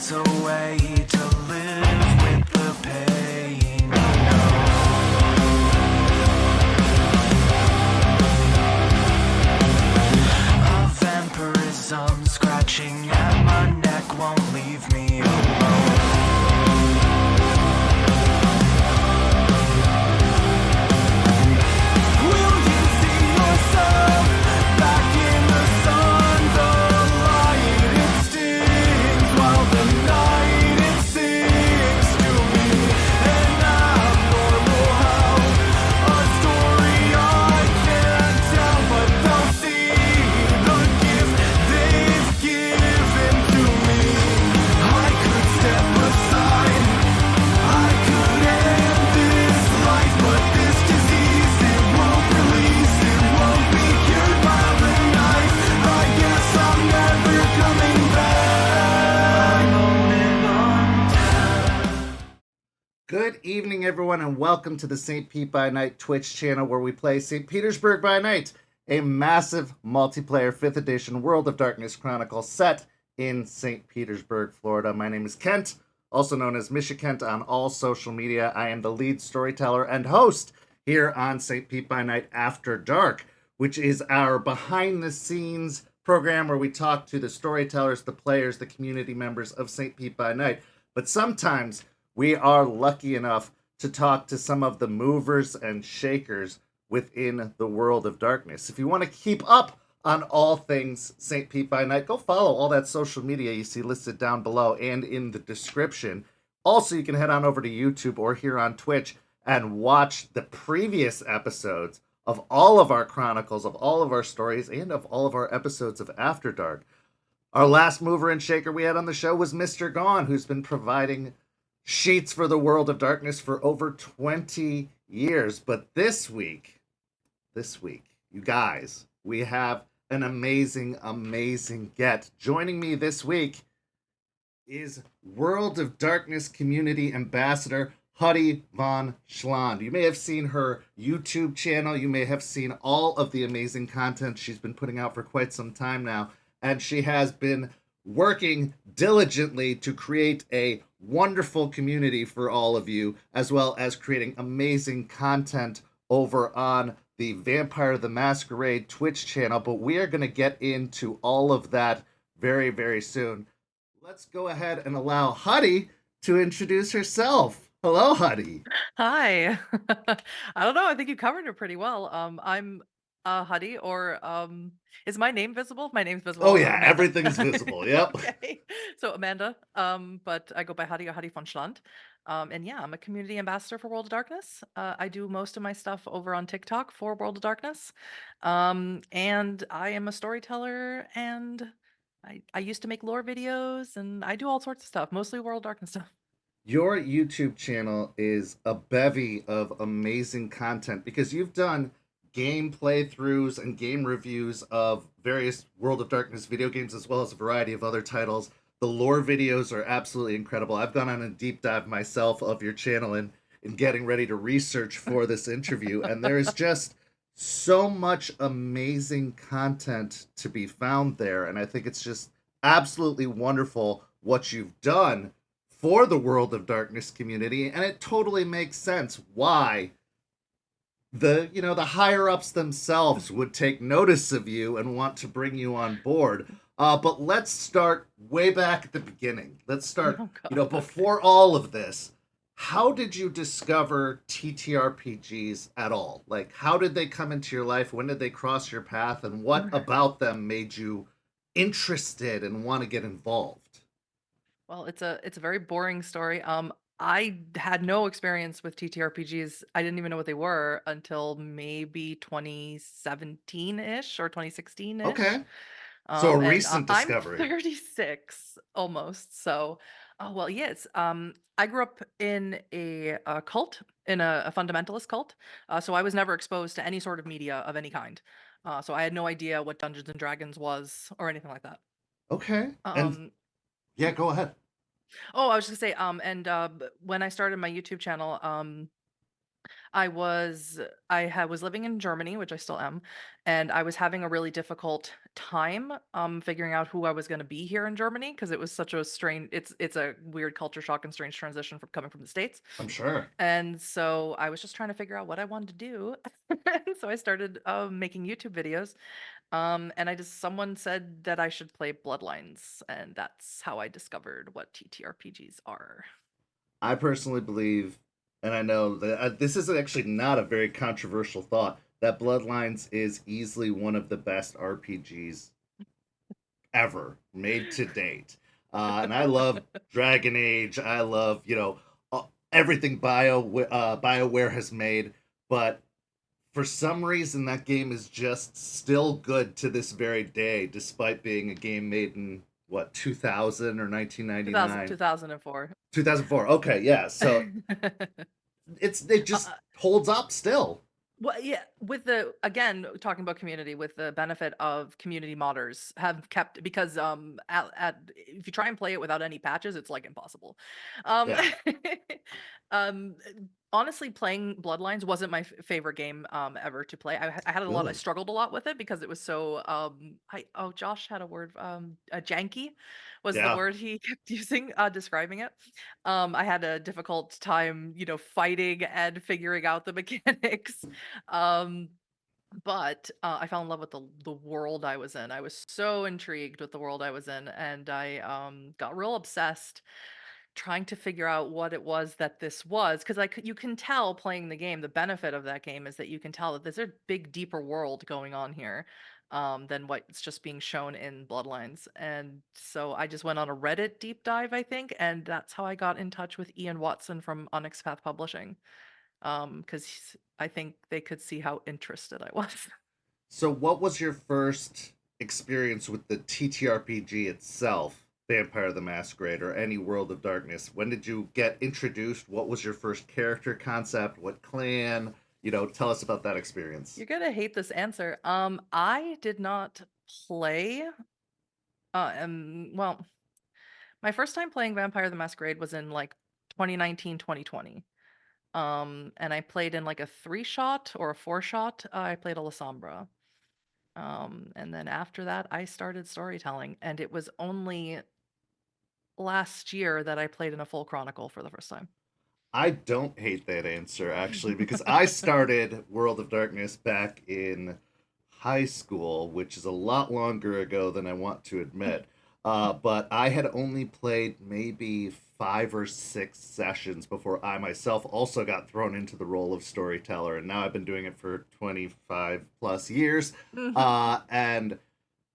There's a way to live with the pain. A vampirism scratching at my neck won't leave me alone. Will you see yourself back in the sun? The light it stings while the night it sings to me. And I'm normal how a story I can't tell, but they'll see the gift they've given to me. I could step aside, I could end this life, but this disease, it won't release, it won't be cured by the night. I guess I'm never coming back. I'm holding on. Good evening, everyone, and welcome to the St. Pete by Night Twitch channel, where we play St. Petersburg by Night, a massive multiplayer 5th edition World of Darkness Chronicle set in St. Petersburg, Florida. My name is Kent, also known as Misha Kent on all social media. I am the lead storyteller and host here on St. Pete by Night After Dark, which is our behind-the-scenes program where we talk to the storytellers, the players, the community members of St. Pete by Night. But sometimes we are lucky enough to talk to some of the movers and shakers within the World of Darkness. If you want to keep up on all things St. Pete by Night, go follow all that social media you see listed down below and in the description. Also, you can head on over to YouTube or here on Twitch and watch the previous episodes of all of our chronicles, of all of our stories, and of all of our episodes of After Dark. Our last mover and shaker we had on the show was Mr. Gone, who's been providing sheets for the World of Darkness for over 20 years. But this week, you guys, we have an amazing get. Joining me this week is World of Darkness Community Ambassador Huddy Von Schland. You may have seen her YouTube channel. You may have seen all of the amazing content she's been putting out for quite some time now. And she has been working diligently to create a wonderful community for all of you, as well as creating amazing content over on the Vampire the Masquerade Twitch channel. But we are going to get into all of that very soon. Let's go ahead and allow Huddy to introduce herself. Hello, Huddy. Hi. I don't know. I think you covered it pretty well. I'm Huddy, or is my name visible? My name's visible. Oh I'm yeah, Amanda. everything's visible. Yep. Okay. So Amanda, but I go by Huddy or Huddy Von Schland. And yeah, I'm a community ambassador for World of Darkness. I do most of my stuff over on TikTok for World of Darkness. And I am a storyteller, and I used to make lore videos, and I do all sorts of stuff, mostly World of Darkness stuff. Your YouTube channel is a bevy of amazing content because you've done game playthroughs and game reviews of various World of Darkness video games, as well as a variety of other titles. The lore videos are absolutely incredible. I've gone on a deep dive myself of your channel in getting ready to research for this interview, and there is just so much amazing content to be found there, and I think it's just absolutely wonderful what you've done for the World of Darkness community, and it totally makes sense why the higher ups themselves would take notice of you and want to bring you on board. But let's start way back at the beginning. Let's start, Oh, God. before all of this. How did you discover TTRPGs at all? Like, how did they come into your life? When did they cross your path? And what about them made you interested and want to get involved? Well, it's a very boring story. I had no experience with TTRPGs. I didn't even know what they were until maybe 2017-ish or 2016-ish. Okay. So a And recent I'm discovery. 36 almost. So, oh well, yes. I grew up in a cult, in a fundamentalist cult. So I was never exposed to any sort of media of any kind. So I had no idea what Dungeons and Dragons was or anything like that. Okay. And Um, yeah, go ahead. Oh, I was just gonna say, when I started my YouTube channel, I was living in Germany, which I still am, and I was having a really difficult time figuring out who I was going to be here in Germany because it was such a strange it's a weird culture shock and strange transition from coming from the States. I'm sure. And so I was just trying to figure out what I wanted to do. And so I started making YouTube videos. And someone said that I should play Bloodlines, and that's how I discovered what TTRPGs are. I personally believe, and I know that this is actually not a very controversial thought, that Bloodlines is easily one of the best RPGs ever made to date. And I love Dragon Age. I love, everything BioWare has made. But for some reason, that game is just still good to this very day, despite being a game made in, what, 2000 or 2000, 1999? 2004. 2004. Okay, yeah. So it uh, just holds up still. Well, yeah, with the again talking about community, with the benefit of community modders have kept because at if you try and play it without any patches, it's like impossible. Um, Yeah. um, honestly, playing Bloodlines wasn't my favorite game ever to play. I had a lot. I Really? struggled a lot with it because it was so Josh had a word janky was the Yeah. word he kept using describing it. I had a difficult time, fighting and figuring out the mechanics. Um, but I fell in love with the world I was in. I was so intrigued with the world I was in, and I got real obsessed trying to figure out what it was that this was because you can tell playing the game. The benefit of that game is that you can tell that there's a big, deeper world going on here than what's just being shown in Bloodlines. And so I just went on a Reddit deep dive, I think, and that's how I got in touch with Ian Watson from Onyx Path Publishing because I think they could see how interested I was. So, what was your first experience with the TTRPG itself, Vampire the Masquerade, or any World of Darkness? When did you get introduced? What was your first character concept? What clan? Tell us about that experience. You're gonna hate this answer. I did not play. Well, my first time playing Vampire the Masquerade was in like 2019, 2020. And I played in like a 3-shot or a 4-shot. I played a Lasombra. And then after that, I started storytelling, and it was only last year that I played in a full chronicle for the first time. I don't hate that answer, actually, because I started World of Darkness back in high school, which is a lot longer ago than I want to admit. But I had only played maybe 5 or 6 sessions before I myself also got thrown into the role of storyteller. And now I've been doing it for 25 plus years. Mhm. And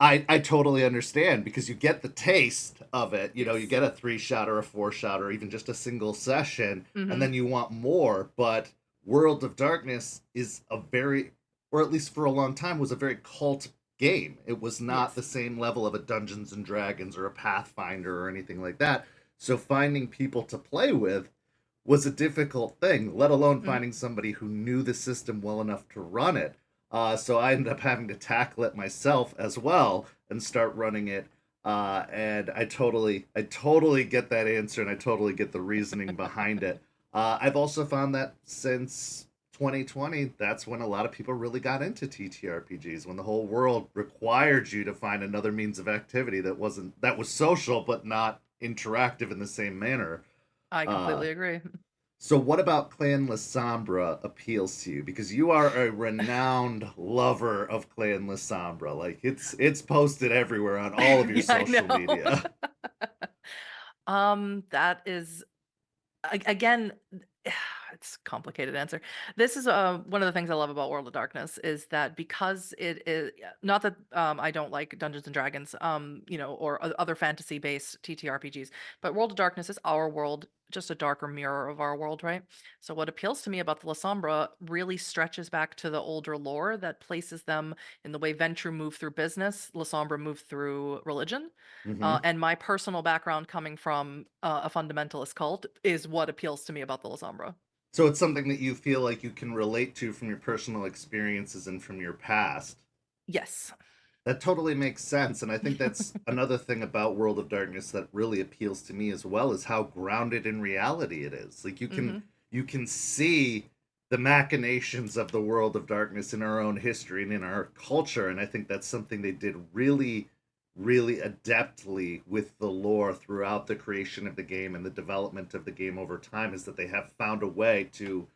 I totally understand because you get the taste of it. You Yes. get a 3-shot or a 4-shot or even just a single session, and Hmm. then you want more. But World of Darkness is a very, or at least for a long time, was a very cult game. It was not the Yes. same level of a Dungeons and Dragons or a Pathfinder or anything like that. So finding people to play with was a difficult thing, let alone Hmm. finding somebody who knew the system well enough to run it. So I ended up having to tackle it myself as well and start running it. And I totally get that answer, and I totally get the reasoning behind it. I've also found that since 2020, that's when a lot of people really got into TTRPGs, when the whole world required you to find another means of activity that was social but not interactive in the same manner. I Uh, completely agree. so, what about Clan Lasombra appeals to you? Because you are a renowned lover of Clan Lasombra. Like it's posted everywhere on all of your Yeah, I social know. media. That is again, it's a complicated answer. This is one of the things I love about World of Darkness is that because it is not that I don't like Dungeons and Dragons, or other fantasy based TTRPGs, but World of Darkness is our world, just a darker mirror of our world, right? So what appeals to me about the La Sombra really stretches back to the older lore that places them in the way Ventrue moved through business, La Sombra moved through religion. Hmm. And my personal background coming from a fundamentalist cult is what appeals to me about the La Sombra. So it's something that you feel like you can relate to from your personal experiences and from your past. Yes. That totally makes sense, and I think that's another thing about World of Darkness that really appeals to me as well is how grounded in reality it is. Like Hmm. you can see the machinations of the world of darkness in our own history and in our culture. And I think that's something they did really, really adeptly with the lore throughout the creation of the game and the development of the game over time, is that they have found a way to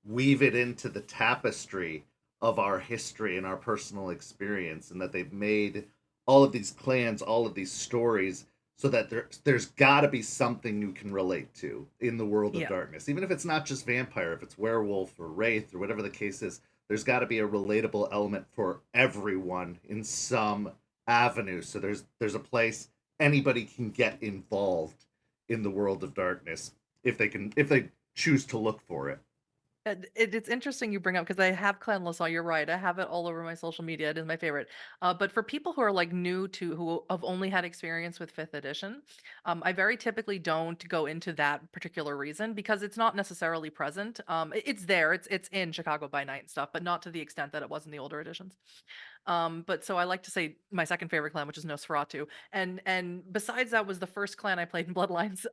weave it into the tapestry of our history and our personal experience, and that they've made all of these clans, all of these stories, so that there's got to be something you can relate to in the world of Yeah. darkness, even if it's not just vampire, if it's werewolf or wraith or whatever the case is. There's got to be a relatable element for everyone in some avenue, so there's a place anybody can get involved in the world of darkness if they choose to look for it. And it's interesting you bring up because I have Clan LaSalle. You're right. I have it all over my social media. It is my favorite. But for people who are like new to who have only had experience with fifth edition, I very typically don't go into that particular reason because it's not necessarily present. It's there. It's in Chicago by Night and stuff, but not to the extent that it was in the older editions. But so I like to say my second favorite clan, which is Nosferatu, and besides that was the first clan I played in Bloodlines.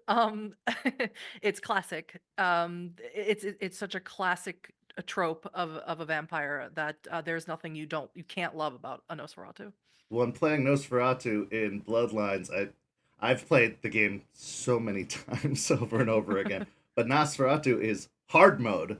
It's classic. It's such a classic trope of a vampire that there's nothing you can't love about a Nosferatu. When playing Nosferatu in Bloodlines, I've played the game so many times over and over again. But Nosferatu is hard mode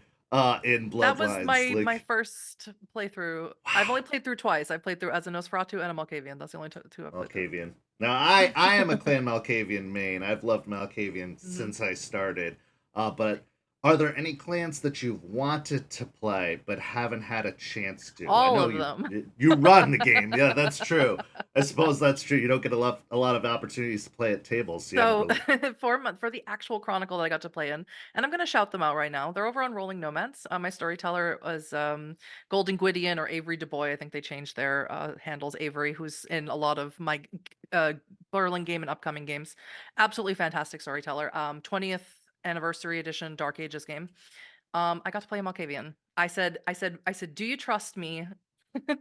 in That was Bloodlines. my Like, first playthrough. I've wow, only played through twice. I played through as a Nosferatu and a Malkavian. That's the only two I've played through. Malkavian. Now I am a Clan Malkavian main. I've loved Malkavian Mhm. since I started. But are there any clans that you've wanted to play but haven't had a chance to? I All know of them. you run the game. Yeah, that's true. I suppose that's true. You don't get a lot of opportunities to play at tables. So you haven't So really. for the actual chronicle that I got to play in, and I'm gonna shout them out right now. They're over on Rolling Nomads. My storyteller was Golden Gwydion or Avery DuBois. I think they changed their handles. Avery, who's in a lot of my Berlin game and upcoming games. Absolutely fantastic storyteller. 20th anniversary edition Dark Ages game. I got to play a Malkavian. I said, do you trust me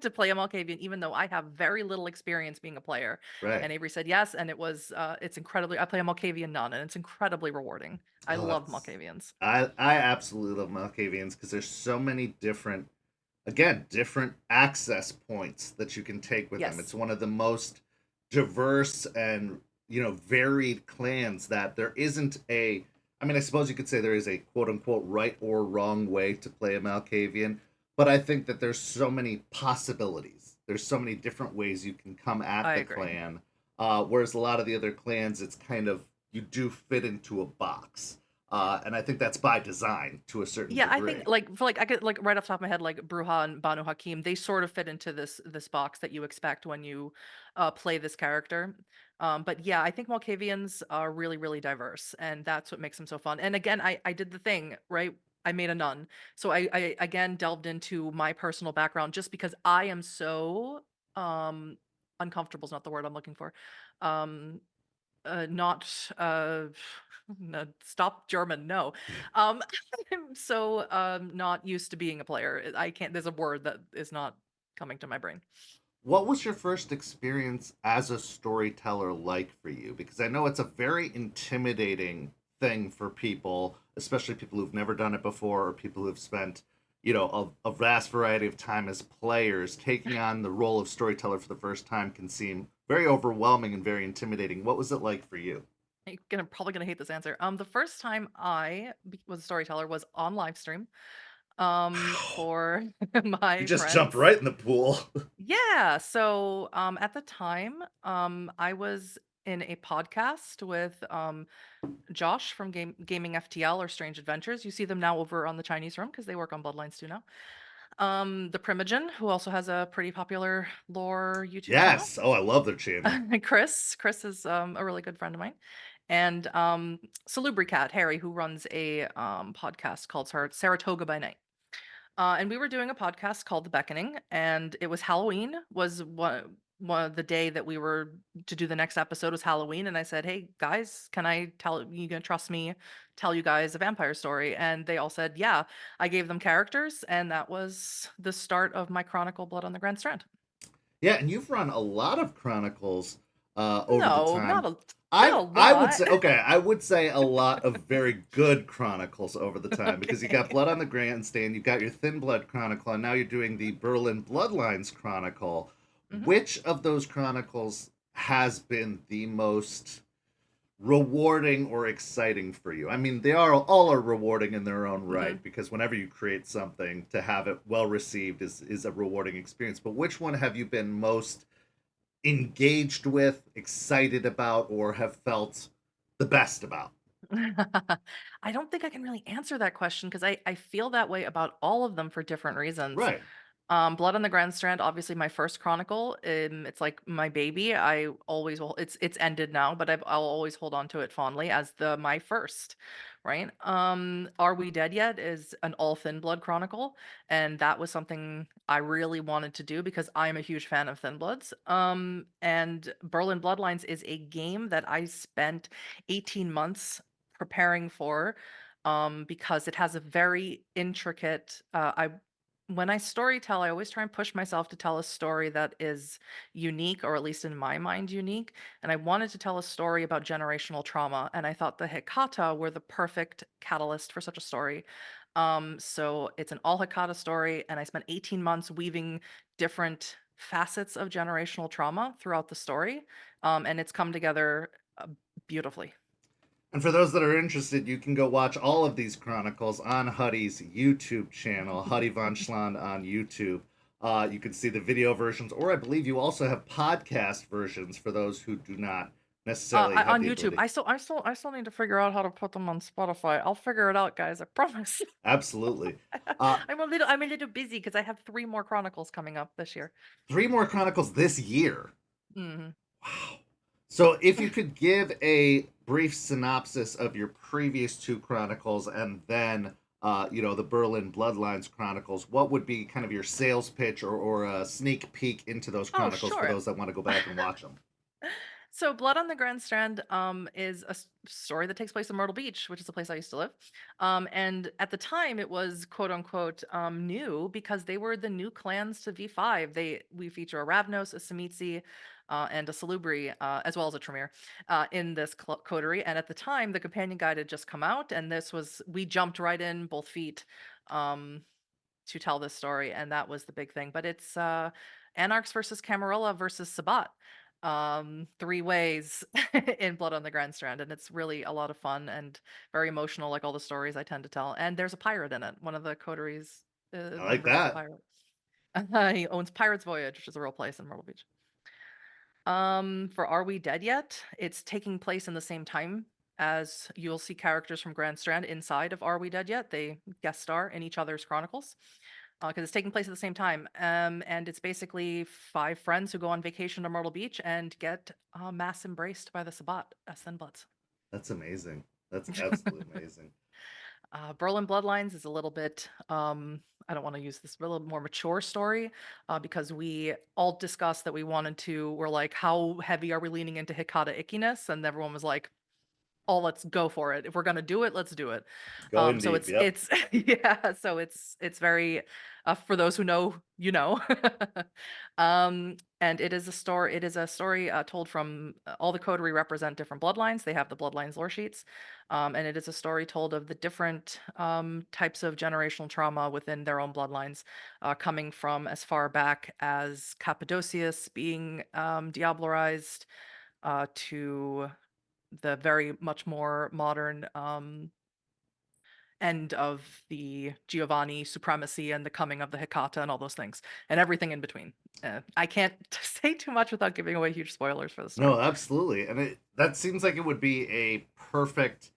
to play a Malkavian, even though I have very little experience being a player? Right. And Avery said yes, and it's incredibly. I play a Malkavian nun, and it's incredibly rewarding. I Oh, love that's. Malkavians. I absolutely love Malkavians because there's so many different, again, different access points that you can take with them. Yes, It's one of the most diverse and varied clans that there isn't a. I mean, I suppose you could say there is a quote unquote right or wrong way to play a Malkavian, but I think that there's so many possibilities. There's so many different ways you can come at I the agree. clan. Whereas a lot of the other clans, it's kind of you do fit into a box. And I think that's by design to a certain Yeah, I think degree. like for like I could like right off the top of my head, like Bruja and Banu Hakim, they sort of fit into this box that you expect when you play this character. But yeah, I think Malkavians are really, really diverse, and that's what makes them so fun. And again, I did the thing, right? I made a nun. So I again delved into my personal background just because I am so um uncomfortable is not the word I'm looking for. Um not no, stop German, no. Um, I'm so, not used to being a player. I can't there's a word that is not coming to my brain. What was your first experience as a storyteller like for you? Because I know it's a very intimidating thing for people, especially people who've never done it before or people who've spent, a vast variety of time as players. Taking on the role of storyteller for the first time can seem very overwhelming and very intimidating. What was it like for you? You're probably gonna hate this answer. The first time was a storyteller was on live stream, Wow. for You my just jumped friends. right in the pool. Yeah, so, at the time, I was in a podcast with, Josh from Gaming FTL or Strange Adventures. You see them now over on the Chinese room because they work on Bloodlines too now. The Primogen, who also has a pretty popular lore YouTube channel. Yes. Oh, I love their channel. Chris is a really good friend of mine. And Salubricat, Harry, who runs a podcast called Saratoga by Night. And we were doing a podcast called The Beckoning, and it was Halloween was one of the day that we were to do the next episode was Halloween, and I said, "Hey guys, can I tell you gonna trust me? Tell you guys a vampire story?" And they all said, "Yeah." I gave them characters, and that was the start of my Chronicle Blood on the Grand Strand. Yeah, and you've run a lot of chronicles over the No, not time. a. Not a I would lot. say okay, I would say a lot of very good chronicles over the time because you got Okay. Blood on the Grandstand, you got your Thin Blood Chronicle, and now you're doing the Berlin Bloodlines Chronicle. Mhm. Which of those chronicles has been the most rewarding or exciting for you? I mean, they are all are rewarding in their own Mhm. right because whenever you create something, to have it well received is a rewarding experience. But which one have you been most engaged with, excited about, or have felt the best about? I don't think I can really answer that question because I feel that way about all of them for different reasons. Right. Blood on the Grand Strand, obviously my first chronicle. It's like my baby. I always will. It's ended now, but I'll always hold on to it fondly as the my first, right? Are We Dead Yet is an all Thin Blood chronicle, and that was something I really wanted to do because I'm a huge fan of Thin Bloods. And Berlin Bloodlines is a game that I spent 18 months preparing for, because it has a very intricate. I When I story tell, I always try and push myself to tell a story that is unique, or at least in my mind, unique. And I wanted to tell a story about generational trauma, and I thought the Hikata were the perfect catalyst for such a story. So it's an all Hikata story, and I spent 18 months weaving different facets of generational trauma throughout the story, and it's come together beautifully. And for those that are interested, you can go watch all of these chronicles on Huddy's YouTube channel, Huddy Von Schland on YouTube. You can see the video versions, or I believe you also have podcast versions for those who do not necessarily have On the YouTube. ability. I still need to figure out how to put them on Spotify. I'll figure it out, guys. I promise. Absolutely. Uh, I'm a little busy because I have 3 more chronicles coming up this year. three more chronicles this year. Mhm. Wow. So, if you could give a brief synopsis of your previous two chronicles and then, the Berlin Bloodlines chronicles, what would be kind of your sales pitch or a sneak peek into those Oh, chronicles for sure. those that want to go back and watch them? So, Blood on the Grand Strand is a story that takes place in Myrtle Beach, which is the place I used to live. And at the time, it was quote unquote new because they were the new clans to V5. We feature a Ravnos, a Samitsi, and a Salubri, as well as a Tremere, in this coterie. And at the time, the companion guide had just come out, and we jumped right in both feet. Um, to tell this story, and that was the big thing. But it's Anarchs versus Camarilla versus Sabat. 3 ways in Blood on the Grand Strand, and it's really a lot of fun and very emotional, like all the stories I tend to tell. And there's a pirate in it. One of the coteries I like members is a that. pirate. He owns Pirate's Voyage, which is a real place in Myrtle Beach. For Are We Dead Yet? It's taking place in the same time as you'll see characters from Grand Strand inside of Are We Dead Yet? They guest star in each other's chronicles because it's taking place at the same time. And it's basically 5 friends who go on vacation to Myrtle Beach and get mass embraced by the Sabbat as Thin Bloods. That's amazing. That's absolutely amazing. Berlin Bloodlines is a little bit, I don't want to use this, a little more mature story because we all discussed that we're like, how heavy are we leaning into Hikata ickiness? And everyone was like, oh, let's go for it. If we're gonna do it, let's do it. Go in So deep. Yep. it's yeah, so it's very for those who know, you know. And it is a story told from all the coterie represent different bloodlines. They have the bloodlines lore sheets, and it is a story told of the different types of generational trauma within their own bloodlines, coming from as far back as Cappadocius being diablerized, to the very much more modern end of the Giovanni supremacy and the coming of the Hikata and all those things and everything in between. I can't say too much without giving away huge spoilers for the story. No, absolutely. And that seems like it would be a perfect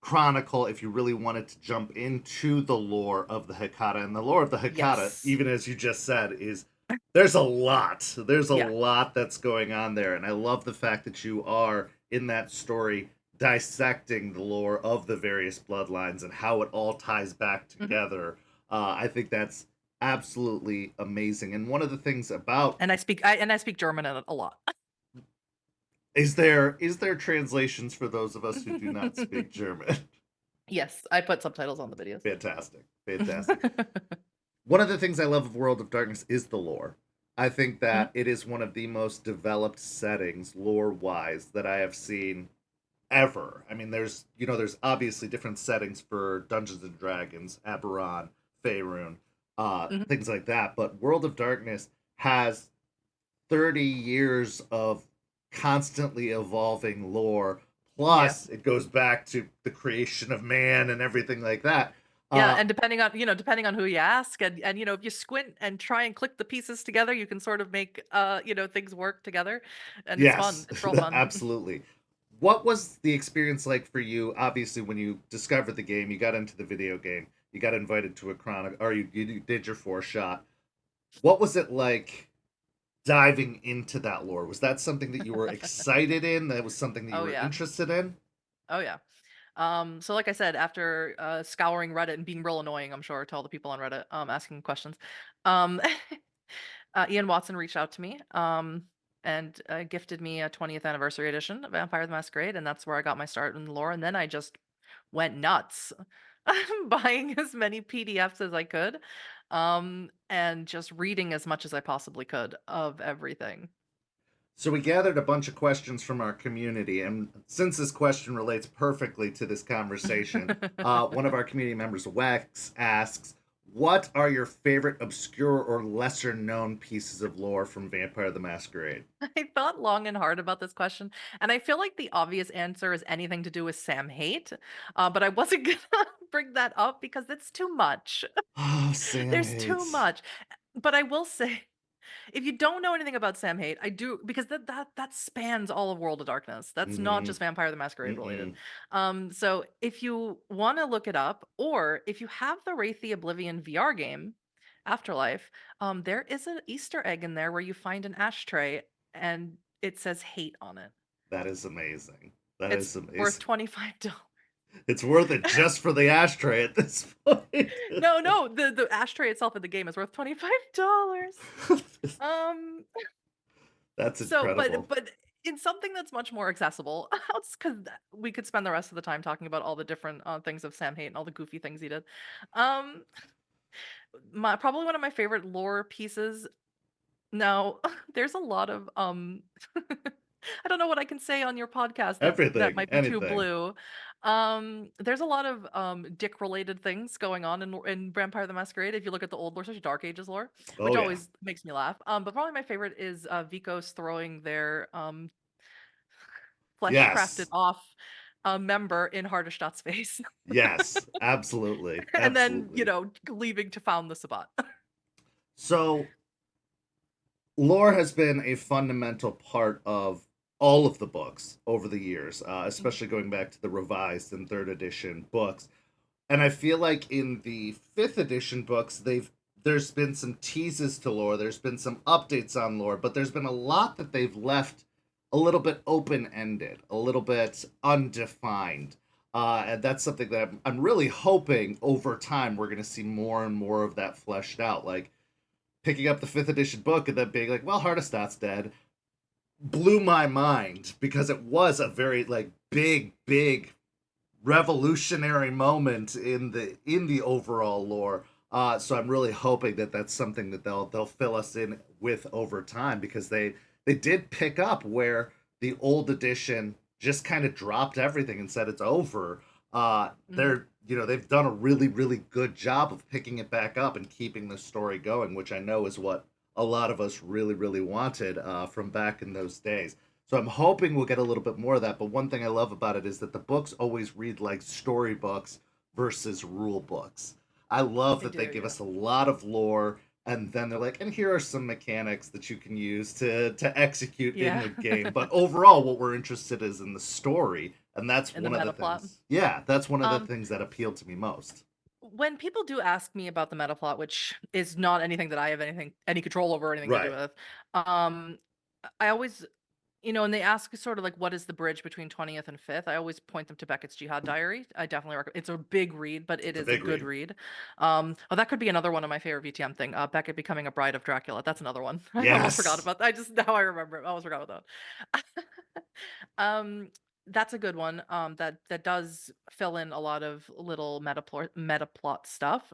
chronicle if you really wanted to jump into the lore of the Hikata. And the lore of the Hikata, Yes. even as you just said, is there's a lot. There's a Yeah. lot that's going on there. And I love the fact that you are in that story dissecting the lore of the various bloodlines and how it all ties back Mhm. together. I think that's absolutely amazing. And one of the things about And I speak German in it a lot. is there translations for those of us who do not speak German? Yes, I put subtitles on the videos. Fantastic. Fantastic. One of the things I love of World of Darkness is the lore. I think Mhm. that it is one of the most developed settings, lore wise, that I have seen ever. I mean, there's obviously different settings for Dungeons and Dragons, Aberon, Faerun, Mhm. things like that. But World of Darkness has 30 years of constantly evolving lore. Yeah. Plus, it goes back to the creation of man and everything like that. Yeah, Uh, and depending on who you ask, and if you squint and try and click the pieces together, you can sort of make, things work together, and it's fun. yes, It's real fun. absolutely. What was the experience like for you? Obviously, when you discovered the game, you got into the video game, you got invited to a chronic, or you did your four shot. What was it like diving into that lore? Was that something that you were excited in? That was something that you Oh, were yeah. interested in? Oh, yeah. So like I said, after, scouring Reddit and being real annoying, I'm sure, to all the people on Reddit, asking questions, um, Ian Watson reached out to me, and, gifted me a 20th anniversary edition of Vampire the Masquerade, and that's where I got my start in the lore, and then I just went nuts, buying as many PDFs as I could, and just reading as much as I possibly could of everything. So we gathered a bunch of questions from our community, and since this question relates perfectly to this conversation, one of our community members, Wax, asks, "What are your favorite obscure or lesser known pieces of lore from Vampire the Masquerade?" I thought long and hard about this question, and I feel like the obvious answer is anything to do with Sam Hate, but I wasn't gonna bring that up because it's too much. Oh, Sam There's too hates. much. But I will say, if you don't know anything about Sam Hate, I do because that spans all of World of Darkness. That's not Mm-hmm. just Vampire the Masquerade related. Mm-mm. So if you want to look it up, or if you have the Wraith the Oblivion VR game, Afterlife, there is an Easter egg in there where you find an ashtray and it says hate on it. That is amazing. That It's is worth amazing. $25. It's worth it just for the ashtray at this point. No, no, the ashtray itself in the game is worth $25. Um That's So, incredible. but in something that's much more accessible, because we could spend the rest of the time talking about all the different, things of Sam Hate and all the goofy things he did. Um, my probably one of my favorite lore pieces. Now, there's a lot of, I don't know what I can say on your podcast that Everything, might be too anything. blue. There's a lot of, dick related things going on in Vampire the Masquerade. If you look at the old lore, especially Dark Ages lore, Oh which yeah. always makes me laugh. But probably my favorite is Vikos throwing their flesh crafted Yes. off a member in Hardestadt's face, Yes. Absolutely. and then Absolutely. leaving to found the Sabbat. So lore has been a fundamental part of all of the books over the years, especially going back to the revised and third edition books. And I feel like in the fifth edition books, there's been some teases to lore, there's been some updates on lore, but there's been a lot that they've left a little bit open ended, a little bit undefined. And that's something that I'm really hoping over time we're going to see more and more of that fleshed out. Like picking up the fifth edition book and then being like, well, Hardestadt's dead, blew my mind because it was a very like big revolutionary moment in the overall lore. So I'm really hoping that that's something that they'll fill us in with over time because they did pick up where the old edition just kind of dropped everything and said it's over. Mhm. They've done a really good job of picking it back up and keeping the story going, which I know is what a lot of us really wanted from back in those days. So I'm hoping we'll get a little bit more of that. But one thing I love about it is that the books always read like storybooks versus rule books. I love They that they do, give yeah. us a lot of lore and then they're like, and here are some mechanics that you can use to execute in Yeah. the game. But overall, what we're interested is in the story, and that's In the one of the meta plot. things. Yeah, that's one of the Um, things that appealed to me most. when people do ask me about the meta plot, which is not anything that I have any control over or anything to do Right. with, um, I always and they ask sort of like what is the bridge between 20th and 5th. I always point them to Beckett's Jihad Diary. I definitely recommend. It's a big read, but it It's a is a big good read. read. Oh, that could be another one of my favorite VTM thing. Beckett becoming a bride of Dracula. That's another one. I almost forgot Yes. about that. I just now I remember. I almost forgot about that. um, that's a good one. That does fill in a lot of little meta plot stuff.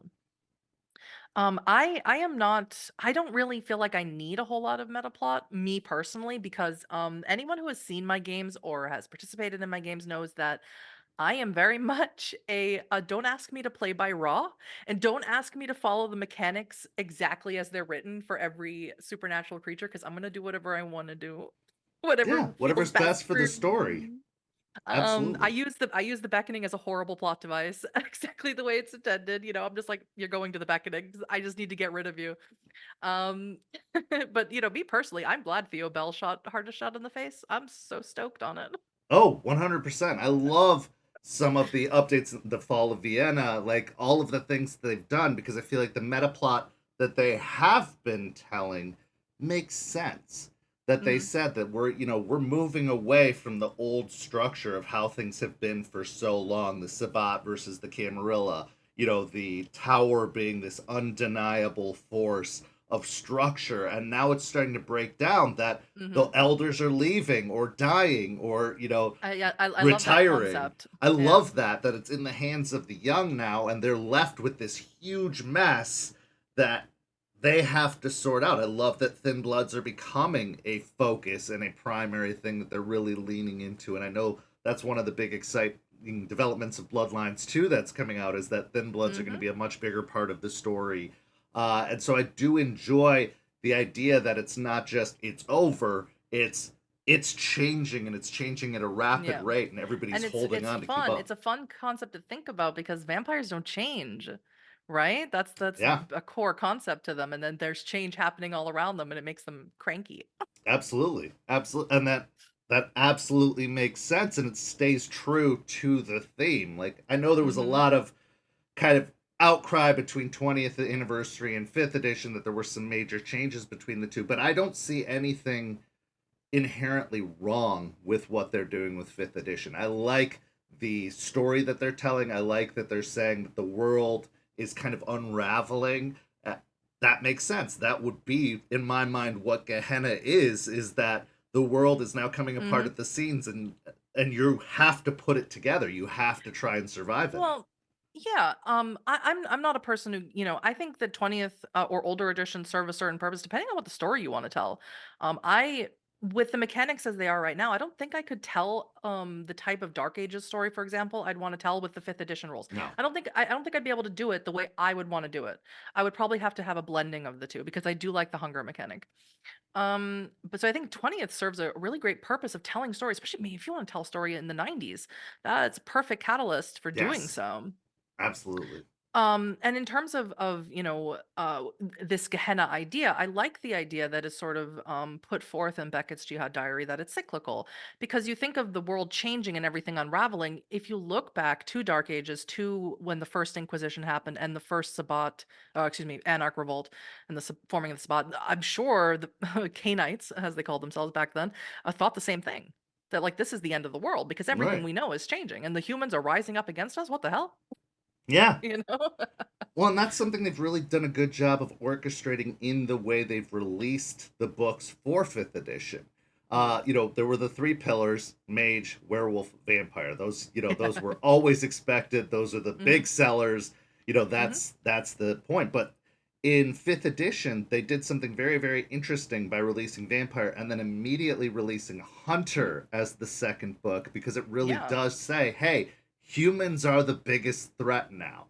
I am not. I don't really feel like I need a whole lot of meta plot, me personally, because anyone who has seen my games or has participated in my games knows that I am very much a don't ask me to play by raw, and don't ask me to follow the mechanics exactly as they're written for every supernatural creature, because I'm gonna do whatever I want to do, Yeah, whatever feels whatever's best best for for the story. me. I Absolutely. use the beckoning as a horrible plot device, exactly the way it's intended. I'm just like, you're going to the beckoning. 'Cause I just need to get rid of you. Um, but me personally, I'm glad Theo Bell shot hardest shot in the face. I'm so stoked on it. Oh, 100%. I love some of the updates, the fall of Vienna, like all of the things they've done, because I feel like the meta plot that they have been telling makes sense. That they Mhm. said that we're moving away from the old structure of how things have been for so long, the Sabbat versus the Camarilla, the tower being this undeniable force of structure, and now it's starting to break down that the Mhm. elders are leaving or dying or Yeah, I love that retiring. concept. I Yeah. love that it's in the hands of the young now, and they're left with this huge mess that they have to sort out. I love that Thin Bloods are becoming a focus and a primary thing that they're really leaning into, and I know that's one of the big exciting developments of Bloodlines 2 that's coming out, is that Thin Bloods are going to Mhm. be a much bigger part of the story. And so I do enjoy the idea that it's not just it's over, it's changing, and it's changing at a rapid Yeah. rate, and everybody's And it's holding it's on to keep fun. up. It's a fun concept to think about because vampires don't change, right? That's Yeah, a core concept to them, and then there's change happening all around them, and it makes them cranky. absolutely, absolutely, and that absolutely makes sense, and it stays true to the theme. Like, I know there was a Mhm. lot of kind of outcry between 20th anniversary and 5th edition that there were some major changes between the two, but I don't see anything inherently wrong with what they're doing with 5th edition. I like the story that they're telling. I like that they're saying that the world is kind of unraveling. That makes sense. That would be, in my mind, what Gehenna is that the world is now coming apart Mhm. at the seams, and you have to put it together. You have to try and survive in it. Well, yeah. I'm not a person who I think the 20th or older editions serve a certain purpose depending on what the story you want to tell. I With the mechanics as they are right now, I don't think I could tell the type of Dark Ages story, for example, I'd want to tell with the fifth edition rules. No. I don't think I'd be able to do it the way I would want to do it. I would probably have to have a blending of the two because I do like the hunger mechanic. But so I think 20th serves a really great purpose of telling stories, especially me if you want to tell a story in the 90s. That's a perfect catalyst for doing Yes. so. Absolutely. And in terms of this Gehenna idea, I like the idea that is sort of put forth in Beckett's Jihad Diary that it's cyclical, because you think of the world changing and everything unraveling. If you look back to Dark Ages, to when the first Inquisition happened and the first Sabbat, excuse me, Anarch Revolt and the forming of the Sabbat, I'm sure the Cainites, as they called themselves back then, thought the same thing. That like this is the end of the world because everything Right. we know is changing and the humans are rising up against us. What the hell? Yeah. You know? Well, and that's something they've really done a good job of orchestrating in the way they've released the books for fifth edition. Mm. There were the three pillars: mage, werewolf, vampire. Those were always expected. Those are the Mhm, big sellers. mhm. That's the point. But in fifth edition, they did something very, very interesting by releasing vampire and then immediately releasing hunter as the second book, because it really Yeah. does say, hey, humans are the biggest threat now.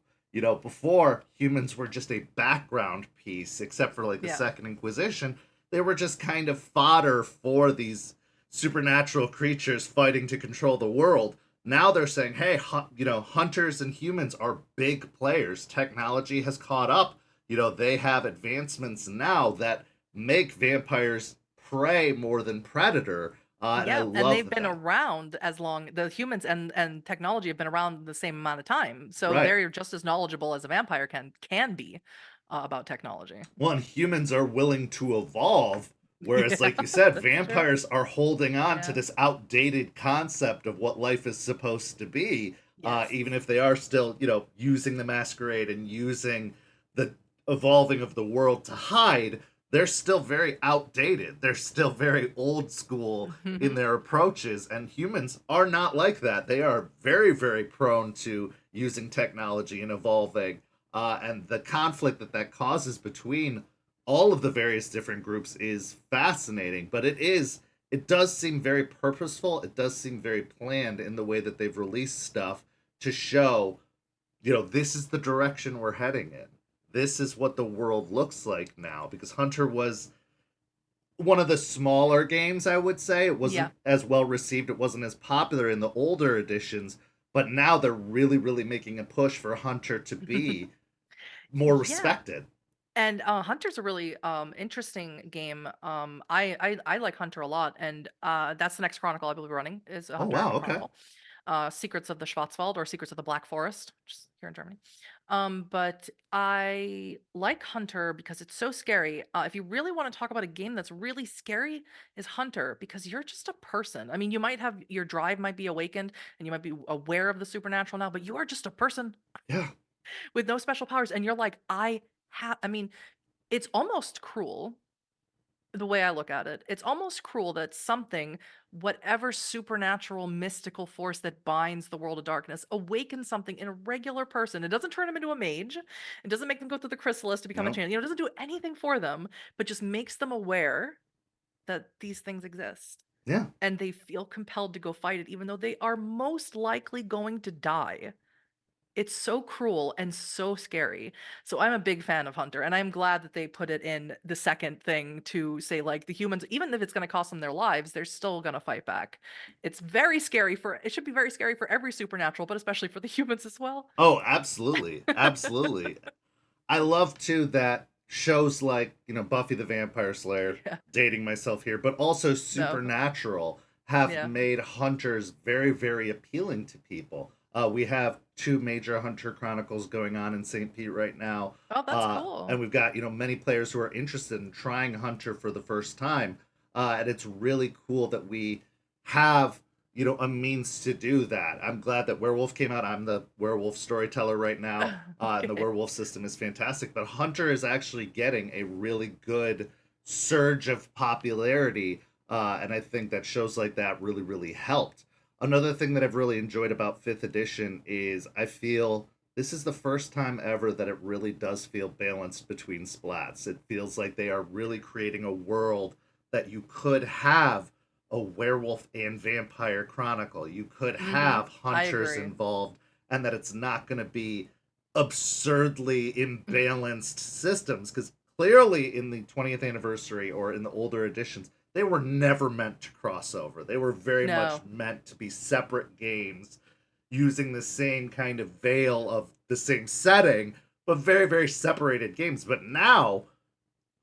Before, humans were just a background piece, except for like the Yeah. Second Inquisition. They were just kind of fodder for these supernatural creatures fighting to control the world. Now they're saying, hey, hunters and humans are big players. Technology has caught up. They have advancements now that make vampires prey more than predator. And I Yeah, and they've love been that. around as long the humans and technology have been around the same amount of time, so Right. they're just as knowledgeable as a vampire can be, about technology. Well, and humans are willing to evolve, whereas, Yeah, like you said, that's true. vampires are holding on to Yeah. this outdated concept of what life is supposed to be, Yes. even if they are still, using the masquerade and using the evolving of the world to hide. They're still very outdated. They're still very old school in Mhm. their approaches, and humans are not like that. They are very, very prone to using technology and evolving. and the conflict that that causes between all of the various different groups is fascinating. But it does seem very purposeful. It does seem very planned in the way that they've released stuff to show, this is the direction we're heading in. This is what the world looks like now. Because Hunter was one of the smaller games, I would say. It wasn't as well received. It wasn't as popular in the older editions. But now they're really, really making a push for Hunter to be more Yeah. respected. And Hunter's a really interesting game. I like Hunter a lot, and that's the next Chronicle I will be running is a Oh, Hunter wow. Okay. Chronicle. Secrets of the Schwarzwald or Secrets of the Black Forest, just here in Germany. But I like Hunter because it's so scary. If you really want to talk about a game that's really scary, is Hunter because you're just a person. I mean, you might have your drive might be awakened and you might be aware of the supernatural now, but you are just a person Yeah. with no special powers, and you're like, I mean, it's almost cruel the way I look at it. It's almost cruel that something, whatever supernatural mystical force that binds the world of darkness, awakens something in a regular person. It doesn't turn them into a mage. It doesn't make them go through the chrysalis to become a No. changeling. It doesn't do anything for them, but just makes them aware that these things exist. Yeah. And they feel compelled to go fight it, even though they are most likely going to die. It's so cruel and so scary. So I'm a big fan of Hunter, and I'm glad that they put it in the second thing to say, like, the humans, even if it's going to cost them their lives, they're still going to fight back. It should be very scary for every supernatural, but especially for the humans as well. Oh, absolutely. Absolutely. I love too that shows like, Buffy the Vampire Slayer, Yeah. dating myself here, but also No. Supernatural have Yeah. made hunters very, very appealing to people. We have two major Hunter Chronicles going on in St. Pete right now. Oh, that's And cool. we've got, many players who are interested in trying Hunter for the first time. And it's really cool that we have a means to do that. I'm glad that Werewolf came out. I'm the Werewolf storyteller right now, and the Okay. Werewolf system is fantastic. But Hunter is actually getting a really good surge of popularity, and I think that shows like that really, really helped. Another thing that I've really enjoyed about Fifth Edition is I feel this is the first time ever that it really does feel balanced between splats. It feels like they are really creating a world that you could have a werewolf and vampire chronicle. You could Mm-hmm. have I hunters agree. involved, and that it's not going to be absurdly imbalanced systems. Because clearly, in the 20th anniversary or in the older editions, they were never meant to cross over. They were very much No. meant to be separate games using the same kind of veil of the same setting, but very, very separated games. But now,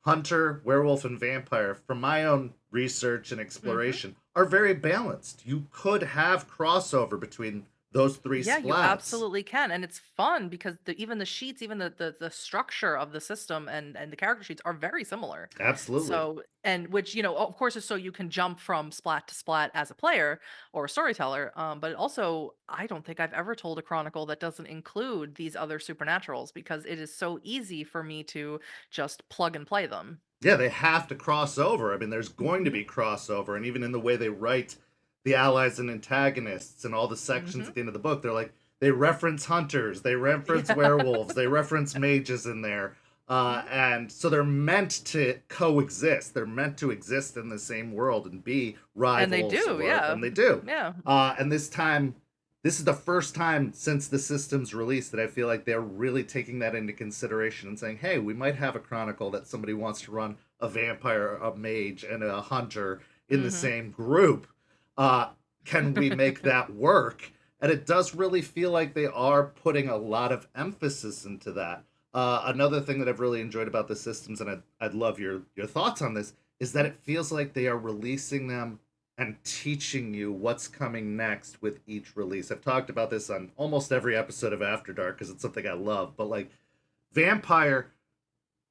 Hunter, Werewolf, and Vampire, from my own research and Mm-hmm. exploration, are very balanced. You could have crossover between those three Yeah, you splats. absolutely can, and it's fun because even the sheets, even the structure of the system and the character sheets are very similar. Absolutely. So, and which of course is so you can jump from splat to splat as a player or a storyteller. But also, I don't think I've ever told a chronicle that doesn't include these other supernaturals because it is so easy for me to just plug and play them. Yeah, they have to cross over. I mean, there's going to Hmm. be crossover, and even in the way they write the allies and antagonists and all the sections Hmm. at the end of the book, they're like they reference hunters, they reference Yeah. werewolves, they reference mages in there, and so they're meant to coexist. They're meant to exist in the same world and be And they rivals, do, or yeah. and they do. Yeah. And this time, this is the first time since the system's release that I feel like they're really taking that into consideration and saying, hey, we might have a chronicle that somebody wants to run a vampire, a mage, and a hunter in the Hmm. same group. Can we make that work? And it does really feel like they are putting a lot of emphasis into that. Another thing that I've really enjoyed about the systems, and I'd love your thoughts on this, is that it feels like they are releasing them and teaching you what's coming next with each release. I've talked about this on almost every episode of After Dark because it's something I love, but like Vampire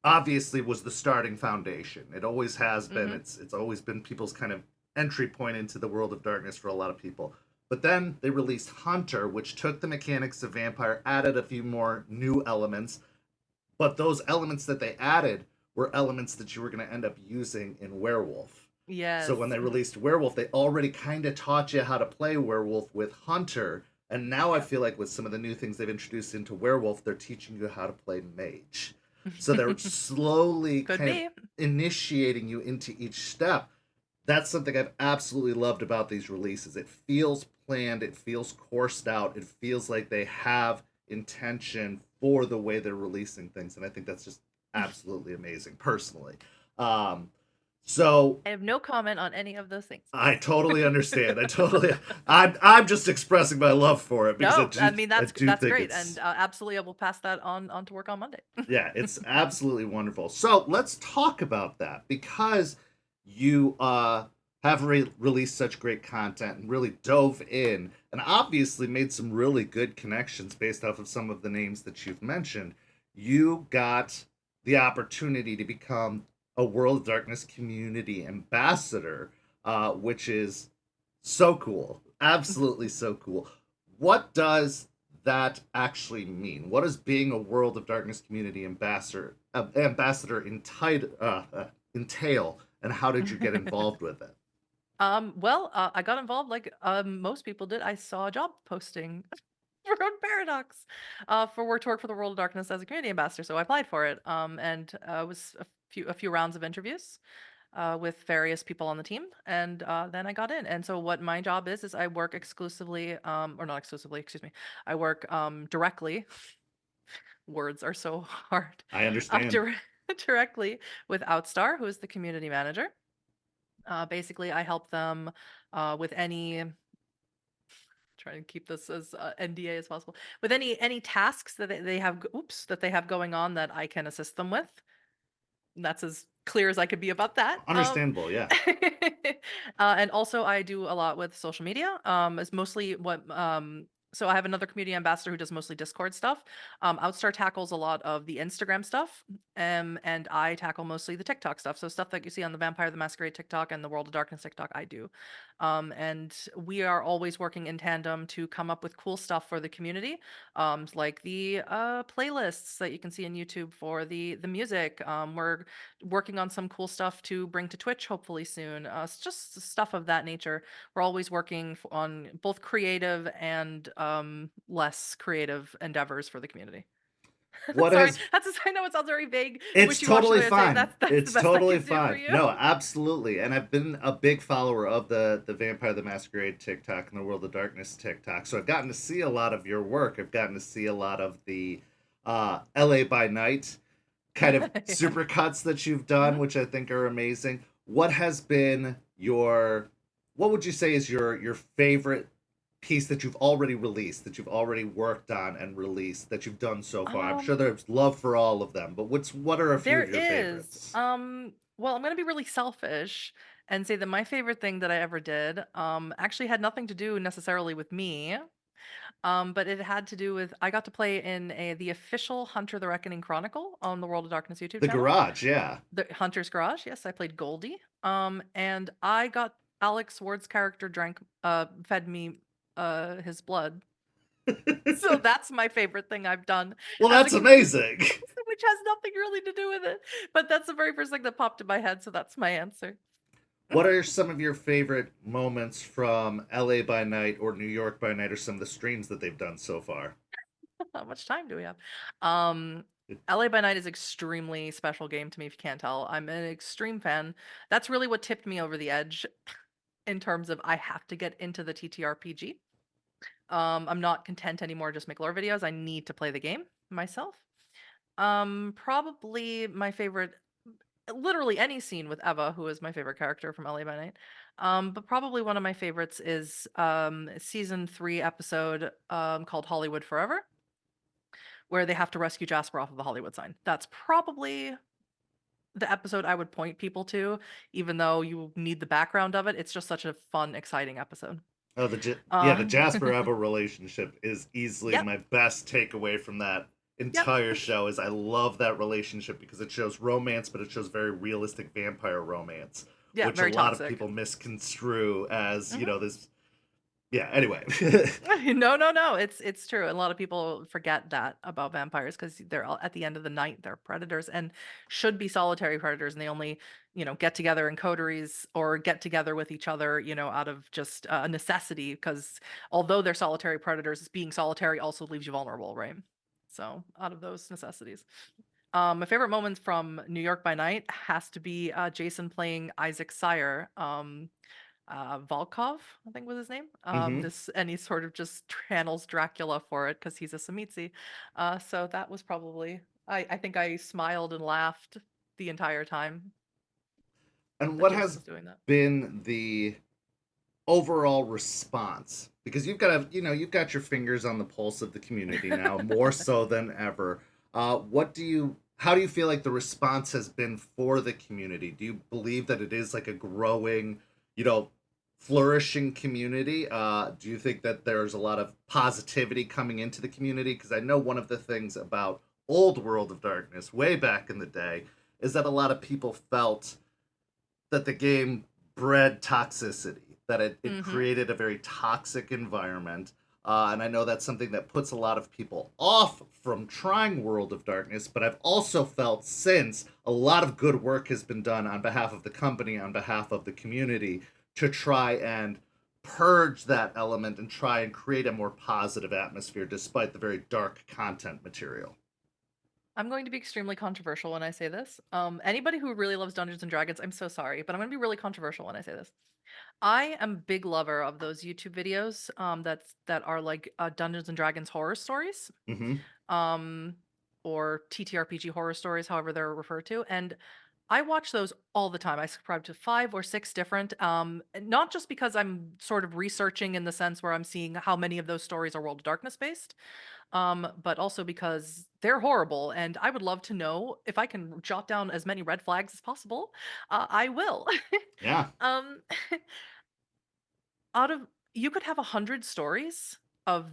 obviously was the starting foundation. It always has been. Hmm. It's always been people's kind of entry point into the world of darkness for a lot of people. But then they released Hunter, which took the mechanics of Vampire, added a few more new elements, but those elements that they added were elements that you were going to end up using in Werewolf. So Yes. when they released Werewolf, they already kind of taught you how to play Werewolf with Hunter, And now I Yep. feel like with some of the new things they've introduced into Werewolf, they're teaching you how to play mage. So they're slowly Could kind of be. initiating you into each step. That's something I've absolutely loved about these releases. It feels planned, it feels coursed out, it feels like they have intention for the way they're releasing things, and I think that's just absolutely amazing, personally. Um, so I have no comment on any of those things. I totally understand. I'm just expressing my love for it because No, I mean I that's do that's think great, and it's absolutely, I will pass that on to work on Monday. yeah, it's absolutely wonderful. So let's talk about that because you have released such great content and really dove in and obviously made some really good connections based off of some of the names that you've mentioned. You got the opportunity to become a World of Darkness community ambassador, which is so cool. Absolutely so cool. What does that actually mean? What does being a World of Darkness community ambassador entail, and how did you get involved with it? Well, I got involved like most people did. I saw a job posting for Own Paradox for work to work for the World of Darkness as a community ambassador, so I applied for it. And was a few rounds of interviews with various people on the team, and then I got in. And so what my job is I work exclusively, or not exclusively, excuse me, I work directly. Words are so hard. I understand. Dire- directly with Outstar, who is the community manager. Basically, I help them with any, trying to keep this as NDA as possible, with any tasks that they have. Oops, that they have going on that I can assist them with. And that's as clear as I could be about that. Understandable, yeah. And also, I do a lot with social media. Is mostly what. So I have another community ambassador who does mostly Discord stuff. Outstar tackles a lot of the Instagram stuff, and I tackle mostly the TikTok stuff. So stuff that you see on the Vampire the Masquerade TikTok and the World of Darkness TikTok, I do. And we are always working in tandem to come up with cool stuff for the community, like the playlists that you can see on YouTube for the music. We're working on some cool stuff to bring to Twitch hopefully soon. It's just stuff of that nature. We're always working on both creative and less creative endeavors for the community. What Sorry, has I know it sounds very vague, It's wishy-washy totally way of saying fine. that's the It's best I totally can do for fine. you. No, absolutely. And I've been a big follower of the Vampire the Masquerade TikTok and the World of Darkness TikTok. So I've gotten to see a lot of your work. I've gotten to see a lot of the LA by Night kind of Yeah. super cuts that you've done, Mhm. which I think are amazing. What has been your what would you say is your favorite piece that you've already released, that you've already worked on and released, that you've done so far? I'm sure Um, there's love for all of them, but what are a few there of your is. favorites? Well, I'm gonna be really selfish and say that my favorite thing that I ever did, actually had nothing to do necessarily with me. But it had to do with I got to play in the official Hunter the Reckoning Chronicle on the World of Darkness YouTube The channel. Garage, yeah. The Hunter's Garage, yes, I played Goldie. And I got Alex Ward's character fed me his blood. So that's my favorite thing I've done Well, as a that's community, amazing. which has nothing really to do with it. But that's the very first thing that popped in my head, so that's my answer. What are some of your favorite moments from LA by Night or New York by Night or some of the streams that they've done so far? How much time do we have? Um, LA by Night is extremely special game to me if you can't tell. I'm an extreme fan. That's really what tipped me over the edge in terms of I have to get into the TTRPG. I'm not content anymore just make lore videos. I need to play the game myself. Probably my favorite, literally any scene with Eva, who is my favorite character from LA by Night. But probably one of my favorites is season 3 episode called Hollywood Forever, where they have to rescue Jasper off of the Hollywood sign. That's probably the episode I would point people to, even though you need the background of it. It's just such a fun, exciting episode. Oh, the Uh, Jasper Eva relationship is easily yep, my best takeaway from that yep, entire show. Is I love that relationship because it shows romance, but it shows very realistic vampire romance, yeah, which a very lot of toxic. people misconstrue as Hmm. this. Yeah, anyway. No, no, no. It's true. A lot of people forget that about vampires because they're all, at the end of the night, they're predators and should be solitary predators, and they only, get together in coteries or get together with each other, out of just a necessity. Because although they're solitary predators, being solitary also leaves you vulnerable, right? So out of those necessities. My favorite moment from New York by Night has to be Jason playing Isaac Sire. Volkov, I think was his name. Hmm. This and he sort of just channels Dracula for it because he's a Samitsi. So that was probably I think I smiled and laughed the entire time And that what Jason has was doing that. been the overall response? Because you've got your fingers on the pulse of the community now, more so than ever. How do you feel like the response has been for the community? Do you believe that it is like a growing, you know, flourishing community? Do you think that there's a lot of positivity coming into the community? Because I know one of the things about old World of Darkness, way back in the day, is that a lot of people felt that the game bred toxicity, that it Mm-hmm. created a very toxic environment. And I know that's something that puts a lot of people off from trying World of Darkness, but I've also felt since a lot of good work has been done on behalf of the company, on behalf of the community, to try and purge that element and try and create a more positive atmosphere despite the very dark content material. I'm going to be extremely controversial when I say this. Anybody who really loves Dungeons and Dragons, I'm so sorry, but I'm going to be really controversial when I say this. I am a big lover of those YouTube videos that are like Dungeons and Dragons horror stories. Mm-hmm. um, or TTRPG horror stories, however they're referred to. And I watch those all the time. I subscribe to 5 or 6 different, and not just because I'm sort of researching in the sense where I'm seeing how many of those stories are World of Darkness based, but also because they're horrible. And I would love to know if I can jot down as many red flags as possible. I will. Yeah, um, out of you could have 100 stories of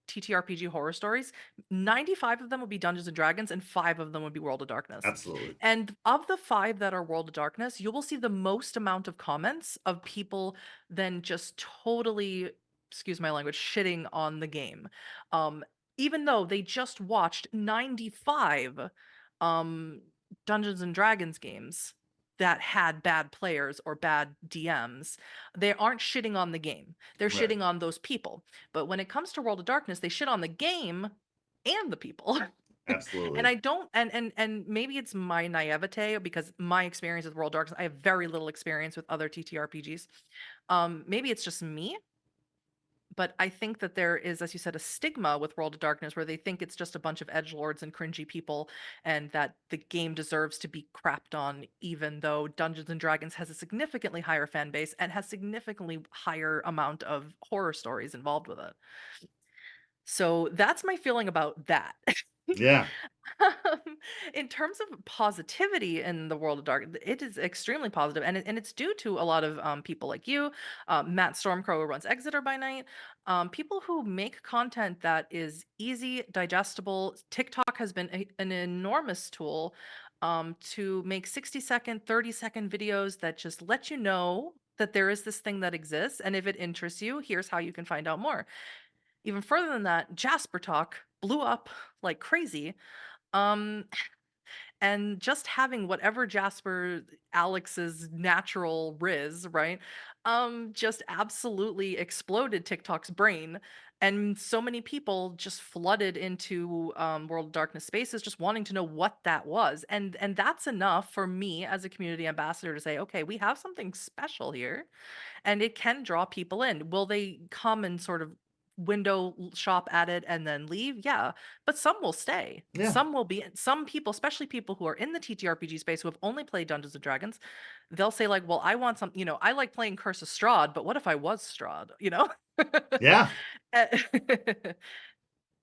TTRPG horror stories. 95 of them would be Dungeons and Dragons, and 5 of them would be World of Darkness. absolutely. And of the 5 that are World of Darkness, you will see the most amount of comments of people then just totally, excuse my language, shitting on the game. Um, Even though they just watched 95 um Dungeons and Dragons games that had bad players or bad DMs. They aren't shitting on the game. They're Right. shitting on those people. But when it comes to World of Darkness, they shit on the game and the people. And Absolutely. I don't and maybe it's my naivete because my experience with World of Darkness, I have very little experience with other TTRPGs. Maybe it's just me, but I think that there is, as you said, a stigma with World of Darkness where they think it's just a bunch of edgelords and cringy people, and that the game deserves to be crapped on, even though Dungeons and Dragons has a significantly higher fan base and has significantly higher amount of horror stories involved with it. So that's my feeling about that. Yeah. In terms of positivity in the world of dark, it is extremely positive, and it's due to a lot of people like you, Matt Stormcrow, who runs Exeter by Night, people who make content that is easy, digestible. TikTok has been an enormous tool to make 60-second, 30-second videos that just let you know that there is this thing that exists, and if it interests you, here's how you can find out more. Even further than that, Jasper Talk blew up like crazy. Um, and just having whatever Jasper Alex's natural riz, right? Just absolutely exploded TikTok's brain. And so many people just flooded into World of Darkness spaces just wanting to know what that was. And that's enough for me as a community ambassador to say, okay, we have something special here and it can draw people in. Will they come and sort of shop at it and then leave? Yeah, but some will stay. Yeah. Some will be some people, especially people who are in the TTRPG space who have only played Dungeons and Dragons, they'll say like, "Well, I want some, I like playing Curse of Strahd, but what if I was Strahd?" Yeah. Eh,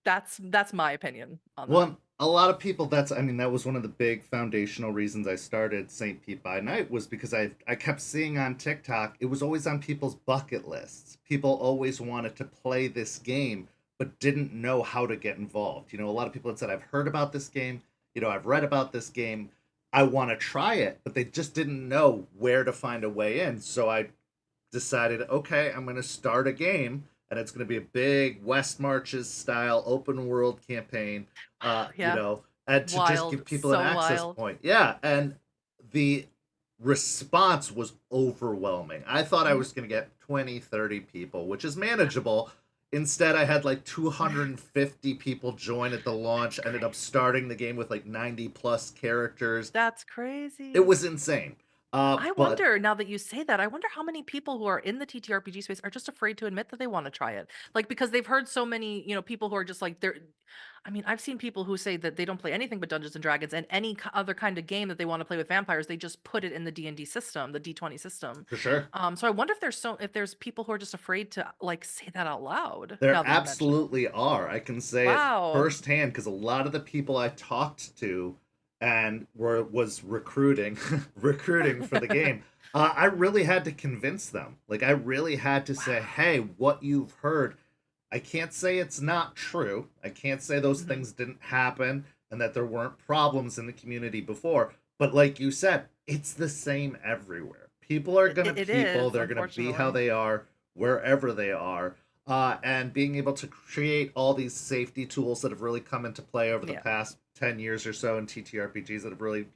that's my opinion on that. Well, a lot of people, I mean, that was one of the big foundational reasons I started St. Pete by Night, was because I kept seeing on TikTok, it was always on people's bucket lists. People always wanted to play this game, but didn't know how to get involved. A lot of people had said, I've heard about this game, I've read about this game, I want to try it, but they just didn't know where to find a way in. So I decided, okay, I'm going to start a game, and it's going to be a big West Marches style open world campaign, Yeah. and to just Wild. give people an So access wild. point. Yeah, and the response was overwhelming. I thought I Mhm. was going to get 20, 30 people, which is manageable. Instead, I had like 250 people join at the launch, That's ended up crazy. starting the game with like 90 plus characters. That's It crazy. was insane. I But wonder now that you say that, I wonder how many people who are in the TTRPG space are just afraid to admit that they want to try it. Like because they've heard so many, people who are just like they're I mean, I've seen people who say that they don't play anything but Dungeons and Dragons and any other kind of game that they want to play with vampires, they just put it in the D&D system, the D20 system. for sure, So I wonder if there's people who are just afraid to like say that out loud there now that you mention it. absolutely are. I can say it Wow. firsthand because a lot of the people I talked to and was recruiting recruiting for the game, I really had to convince them. Like I really had to say, Wow. "Hey, what you've heard, I can't say it's not true. I can't say those Mhm. things didn't happen and that there weren't problems in the community before. But like you said, it's the same everywhere. People are going to It people. is, They're going to be how unfortunately. they are wherever they are. And being able to create all these safety tools that have really come into play over the Yeah. past 10 years or so in TTRPGs that have really,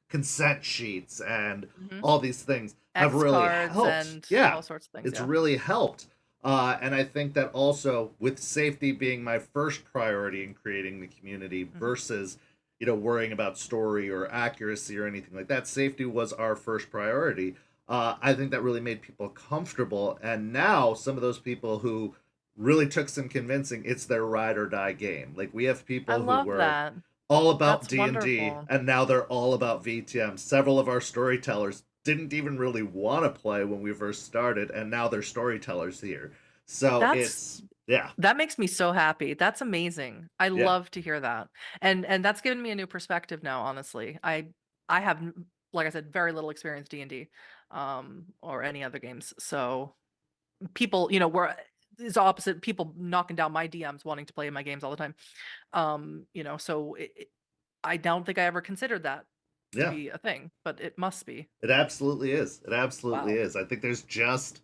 consent sheets and Mhm. all these things have X really cards helped. and Yeah, all sorts of things, it's yeah. really helped. And I think that also with safety being my first priority in creating the community Mhm. versus, worrying about story or accuracy or anything like that, safety was our first priority. I think that really made people comfortable. And now some of those people who really took some convincing, it's their ride or die game. Like we have I people who love were that. all about That's D&D wonderful. and now they're all about VTM. Several of our storytellers didn't even really want to play when we first started and now they're storytellers here. So That's it's yeah, that makes me so happy. That's amazing. I yeah. love to hear that. And that's given me a new perspective now, honestly. I have like I said very little experience D&D or any other games. So people, were it's opposite people knocking down my DMs wanting to play in my games all the time. So I don't think I ever considered that to Yeah. be a thing, but it must be. It absolutely is. It absolutely Wow. is. I think there's just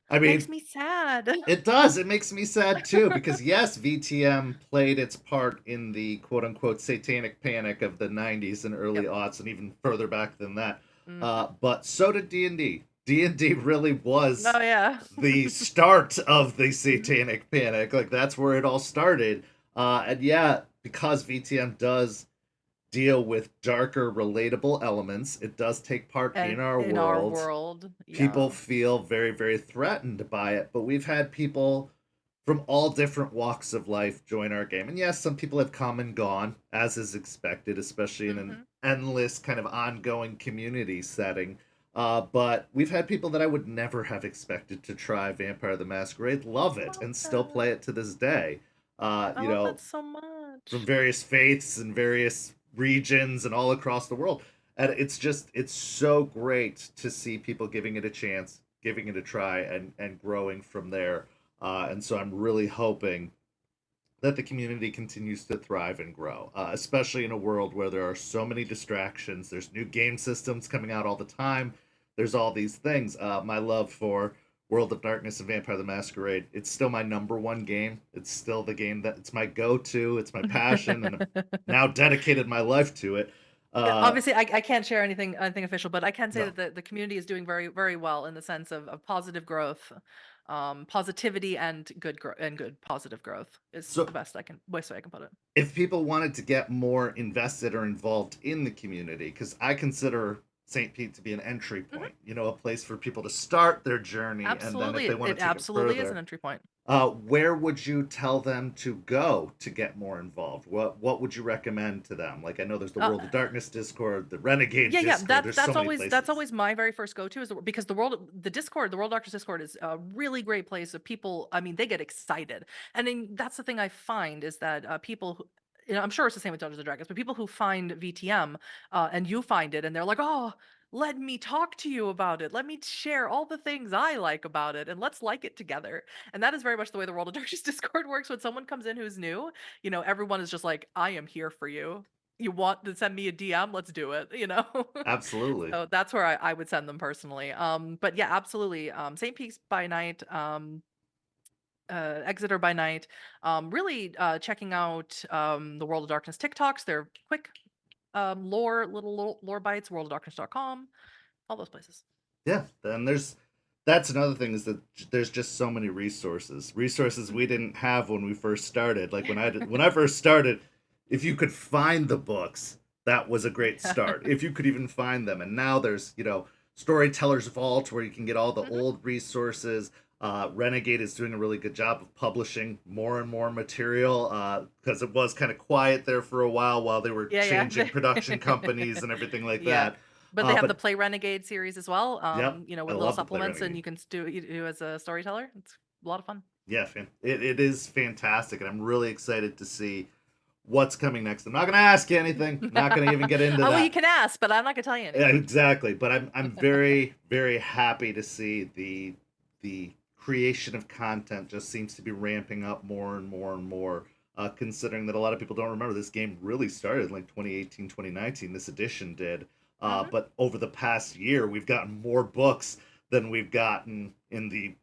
I Makes mean, me sad. it does. It makes me sad too because yes, VTM played its part in the quote unquote satanic panic of the 90s and early Yep. aughts and even further back than that. Mhm. But so did D&D. D&D really was Oh, yeah. the start of the Mhm. satanic panic. Like that's where it all started. And yeah, because VTM does deal with darker relatable elements, it does take part in And our in our world. world, People yeah. feel very, very threatened by it, but we've had people from all different walks of life join our game. And yes, some people have come and gone, as is expected, especially in an Mhm. endless kind of ongoing community setting. But we've had people that I would never have expected to try Vampire the Masquerade love I it love and still play that. it to this day. Uh, I you love know, that so from much. various faiths and various regions and all across the world. And it's so great to see people giving it a chance, giving it a try, and growing from there. And so I'm really hoping that the community continues to thrive and grow, especially in a world where there are so many distractions. There's new game systems coming out all the time. There's all these things. My love for World of Darkness and Vampire the Masquerade, it's still my number one game. It's still the game that it's my go to, it's my passion, and I've now dedicated my life to it. Yeah, Uh, obviously, I can't share anything official, but I can say no. that the community is doing very, very well in the sense of positive growth, positivity and good positive growth is So the best way I can put it. if people wanted to get more invested or involved in the community, because I consider St. Pete to be an entry Mhm. point, a place for people to start their journey, and then if Absolutely, they it want to take it absolutely is an further, entry point. where would you tell them to go to get more involved? What would you recommend to them? Like I know there's the Uh World of Darkness Discord, the Renegade Yeah, yeah, Discord. that's There's so that's many always that's places. always my very first go-to is because the World Doctors Discord is a really great place of people. I mean, they get excited, and then that's the thing I find is that people. I'm sure it's the same with Dungeons and Dragons, but people who find VTM and you find it, and they're like, "Oh, let me talk to you about it. Let me share all the things I like about it, and let's like it together." And that is very much the way the World of Darkness Discord works. When someone comes in who's new, everyone is just like, "I am here for you." you want to send me a DM, let's do it, you know? Absolutely. So that's where I would send them personally. But yeah, absolutely. St. Pete's by Night, Exeter by Night. Really checking out the World of Darkness TikToks. They're quick little lore bites, worldofdarkness.com, all those places. Yeah, and that's another thing is that there's just so many resources we didn't have when we first started. Like when I first started, if you could find the books, that was a great Yeah. start. If you could even find them, and now there's Storyteller's Vault where you can get all the Mhm. old resources. Renegade is doing a really good job of publishing more and more material because it was kind of quiet there for a while they were Yeah, changing production yeah. companies and everything like Yeah. that. But they have the But Play Renegade series as well, yep, I with little love the Play supplements, and Renegade. you can do as a storyteller. It's a lot of fun. Yeah, it is fantastic, and I'm really excited to see what's coming next. I'm not going to ask you anything. I'm not going to even get into Oh, well, you that. can ask, but I'm not gonna tell you Yeah, anything. exactly, but I'm very very happy to see the creation of content just seems to be ramping up more and more and more. Considering that a lot of people don't remember this game really started in like 2018 2019. This edition did, Mhm. but over the past year we've gotten more books than we've gotten in the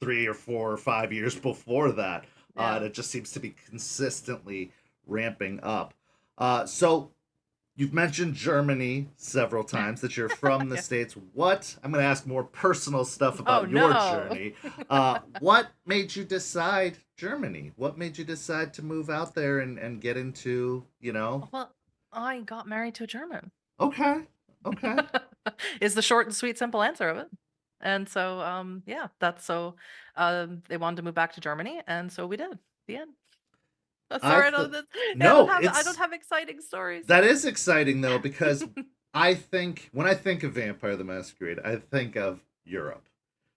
3 or 4 or 5 years before that. And Yeah. it just seems to be consistently ramping up. So you've mentioned Germany several times that you're from the Yeah. States. What, I'm going to ask more personal stuff Oh, about your no. journey. What made you decide Germany? What made you decide to move out there and get into, Well, I got married to a German. Okay, okay. Is the short and sweet simple answer of it. And so, yeah, that's so, they wanted to move back to Germany, and so we did. The end. I Sorry, th- I don't no, have it's exciting stories. that is exciting though because I think when I think of Vampire the Masquerade, I think of Europe.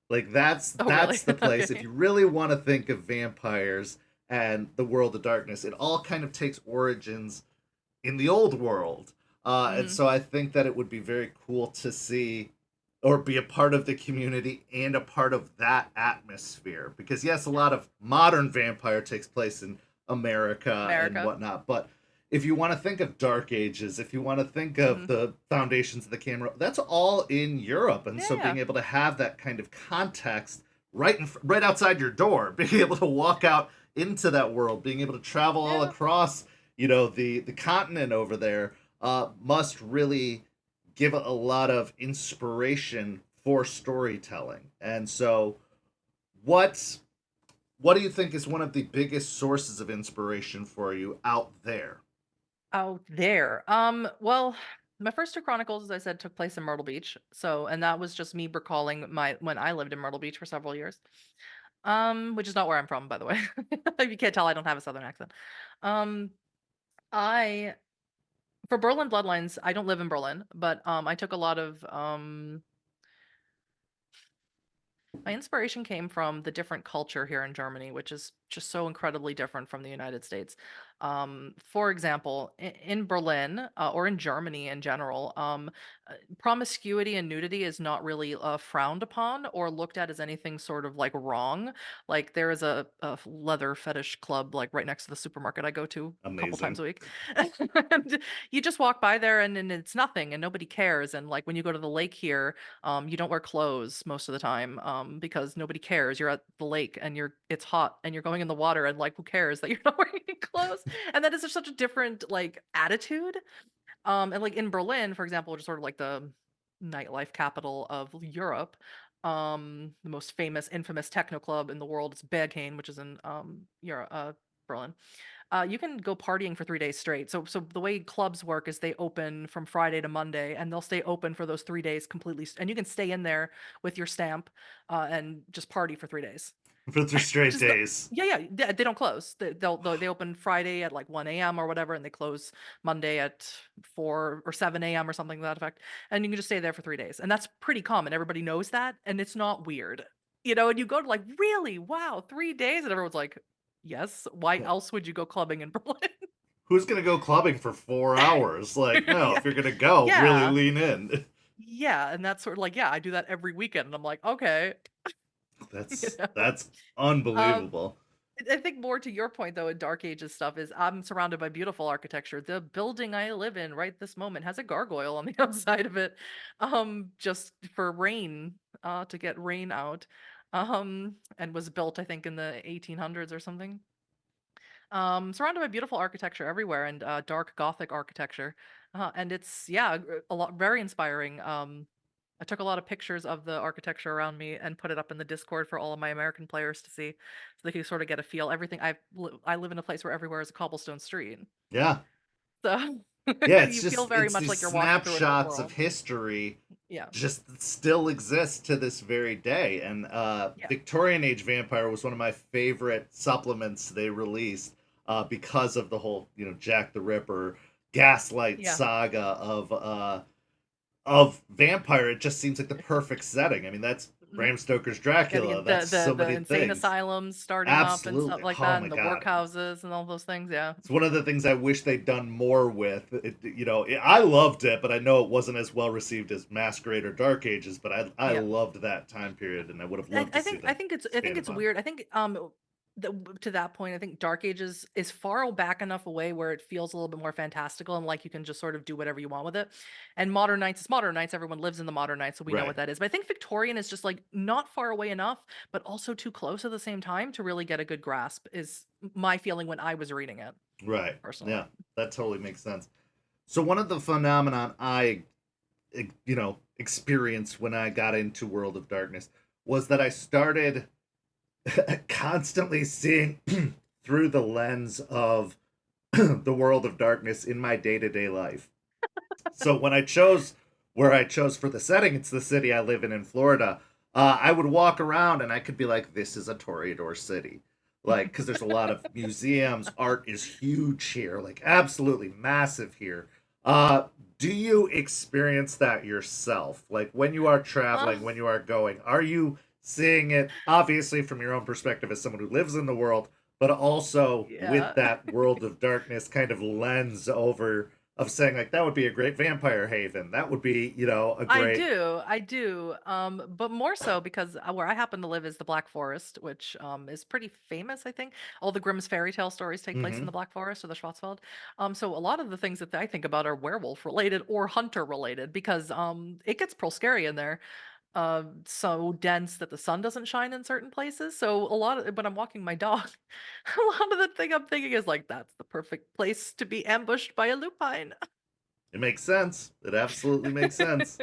Like Oh, really? that's the place. If Okay. you really want to think of vampires and the world of darkness, it all kind of takes origins in the old world. And Mhm. so I think that it would be very cool to see or be a part of the community and a part of that atmosphere. Because yes, a lot of modern vampire takes place in America and America. whatnot, but if you want to think of Dark Ages, if you want to think of Mhm. the foundations of the camera, that's all in Europe. And Yeah, so yeah. being able to have that kind of context right outside your door, being able to walk out into that world, being able to travel all Yeah. across the continent over there must really give a lot of inspiration for storytelling. And so, what what do you think is one of the biggest sources of inspiration for you out there? Out there. Well, my first 2 chronicles, as I said, took place in Myrtle Beach. So, and that was just me recalling my when I lived in Myrtle Beach for several years. Which is not where I'm from, by the way. If you can't tell, I don't have a southern accent. Um, I For Berlin Bloodlines, I don't live in Berlin, but I took a lot of my inspiration came from the different culture here in Germany, which is just so incredibly different from the United States. For example, in Berlin or in Germany in general, promiscuity and nudity is not really frowned upon or looked at as anything sort of like wrong. Like there is a leather fetish club like right next to the supermarket I go to a couple times Amazing. a week. And you just walk by there and it's nothing and nobody cares. And like when you go to the lake here, you don't wear clothes most of the time because nobody cares. You're at the lake and it's hot and you're going in the water and like who cares that you're not wearing any clothes? And that is just such a different like attitude. And like in Berlin, for example, which is sort of like the nightlife capital of Europe, the most famous, infamous techno club in the world is Berghain, which is in Europe, Berlin. You can go partying for 3 days straight. So the way clubs work is they open from Friday to Monday, and they'll stay open for those 3 days completely, and you can stay in there with your stamp and just party for 3 days. For 3 straight Just the days. Yeah, yeah, they don't close. They open Friday at like 1 a.m. or whatever, and they close Monday at 4 or 7 a.m. or something to that effect. And you can just stay there for 3 days, and that's pretty common. Everybody knows that, and it's not weird, And you go to like, really, wow, 3 days, and everyone's like, yes. Why else would you go clubbing in Berlin? Who's gonna go clubbing for 4 hours? Like, no, Yeah, if you're gonna go, really yeah, lean in. yeah, and that's sort of like, yeah, I do that every weekend, and I'm like, okay, you That's know. that's Um, unbelievable. I think more to your point though, in Dark Ages stuff is I'm surrounded by beautiful architecture. The building I live in right this moment has a gargoyle on the outside of it, just for rain, to get rain out, and was built I think in the 1800s or something. Surrounded by beautiful architecture everywhere and dark Gothic architecture, and it's yeah a lot very inspiring. I took a lot of pictures of the architecture around me and put it up in the Discord for all of my American players to see, so they can sort of get a feel. Everything I live in a place where everywhere is a cobblestone street, Yeah. so Yeah, you feel very it's much these like you're walking through another snapshots of world. history Yeah, just still exist to this very day. And yeah, Victorian Age Vampire was one of my favorite supplements they released because of the whole, Jack the Ripper, Gaslight yeah. saga of vampire. It just seems like the perfect setting. I mean, that's Mhm. Bram Stoker's Yeah, Dracula. That's so the many insane things. asylums starting up and stuff Absolutely. like Oh that, my and the god. workhouses and all those things. Yeah, It's one of the things I wish they'd done more with. I loved it, but I know it wasn't as well received as Masquerade or Dark Ages. But I yeah. loved that time period, and I would have I, loved to I see think them I think expand it's upon. weird. I think to that point, I think Dark Ages is far back enough away where it feels a little bit more fantastical and like you can just sort of do whatever you want with it. And Modern Knights is Modern Knights. Everyone lives in the Modern Knights, so we know what Right, that is. But I think Victorian is just like not far away enough, but also too close at the same time to really get a good grasp. Is my feeling when I was reading it right, personally. yeah, that totally makes sense. So one of the phenomenon I, experienced when I got into World of Darkness was that I started constantly seeing through the lens of the World of Darkness in my day to day life. So when I chose where I chose for the setting, it's the city I live in Florida. I would walk around and I could be like, "This is a Toreador city," like because there's a lot of museums. Art is huge here, like absolutely massive here. Do you experience that yourself? Like when you are traveling, Um, when you are going, are you seeing it obviously from your own perspective as someone who lives in the world, but also with yeah. that World of Darkness kind of lens over of saying like that would be a great vampire haven. That would be, a great. I do. But more so because where I happen to live is the Black Forest, which is pretty famous, I think. All the Grimm's fairy tale stories take place in Mm-hmm. the Black Forest or the Schwarzwald. So a lot of the things that I think about are werewolf related or hunter related because it gets pro scary in there. So dense that the sun doesn't shine in certain places. So a lot of when I'm walking my dog, a lot of the thing I'm thinking is like that's the perfect place to be ambushed by a lupine. It makes sense. It absolutely makes sense.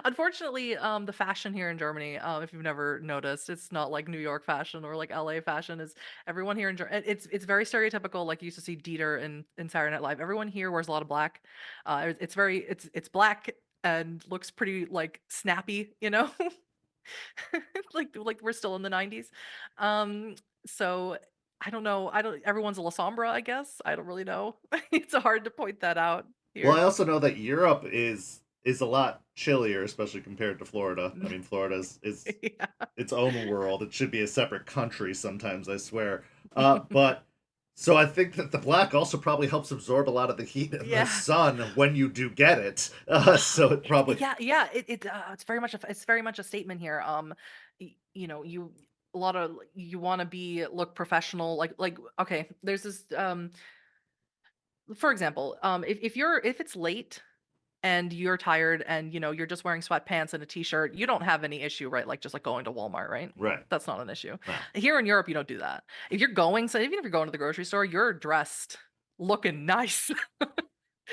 Unfortunately, the fashion here in Germany, if you've never noticed, it's not like New York fashion or like LA fashion. Is everyone here in Germany? It's very stereotypical. Like you used to see Dieter in Saturday Night Live. Everyone here wears a lot of black. It's very it's black and looks pretty like snappy, you know, like we're still in the 90s. Um, so I don't know. I don't. Everyone's a La Sombra, I guess. I don't really know. It's hard to point that out Well, I here. also know that Europe is a lot chillier, especially compared to Florida. I mean, Florida is Yeah. its own world. It should be a separate country sometimes, I swear. But so I think that the black also probably helps absorb a lot of the heat and the Yeah. sun when you do get it. So it probably. Yeah, it's very much a statement here. You know, you a lot of you want to be look professional like okay, there's this for example, if it's late and you're tired and you know you're just wearing sweatpants and a t-shirt, you don't have any issue, right? Like just like going to Walmart, right? Right. That's not an issue. Now, Here in Europe, you don't do that. If you're going, so even if you're going to the grocery store, you're dressed looking nice.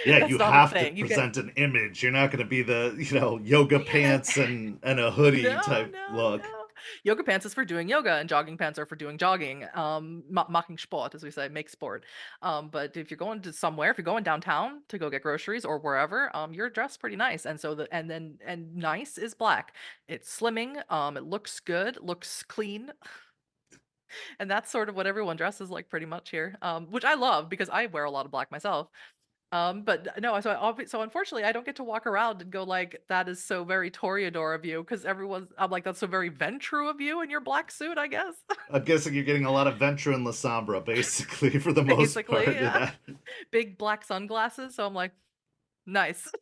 yeah, you That's not a have to thing. You get present an image. You're not going to be the, yoga yeah. pants and a hoodie No, type no, look. no. Yoga pants is for doing yoga, and jogging pants are for doing jogging. Making Sport, as we say, make sport. But if you're going to somewhere, if you're going downtown to go get groceries or wherever, you're dressed pretty nice. And so and nice is black. It's slimming. It looks good, looks clean, and that's sort of what everyone dresses like pretty much here. Which I love because I wear a lot of black myself. But no, so unfortunately, I don't get to walk around and go like, "That is so very Toreador of you," because I'm like, "That's so very Ventru of you in your black suit," I guess. I'm guessing you're getting a lot of Ventura and La Sombra, basically, for the most Basically, part. yeah. Yeah. Big black sunglasses, so I'm like, "Nice."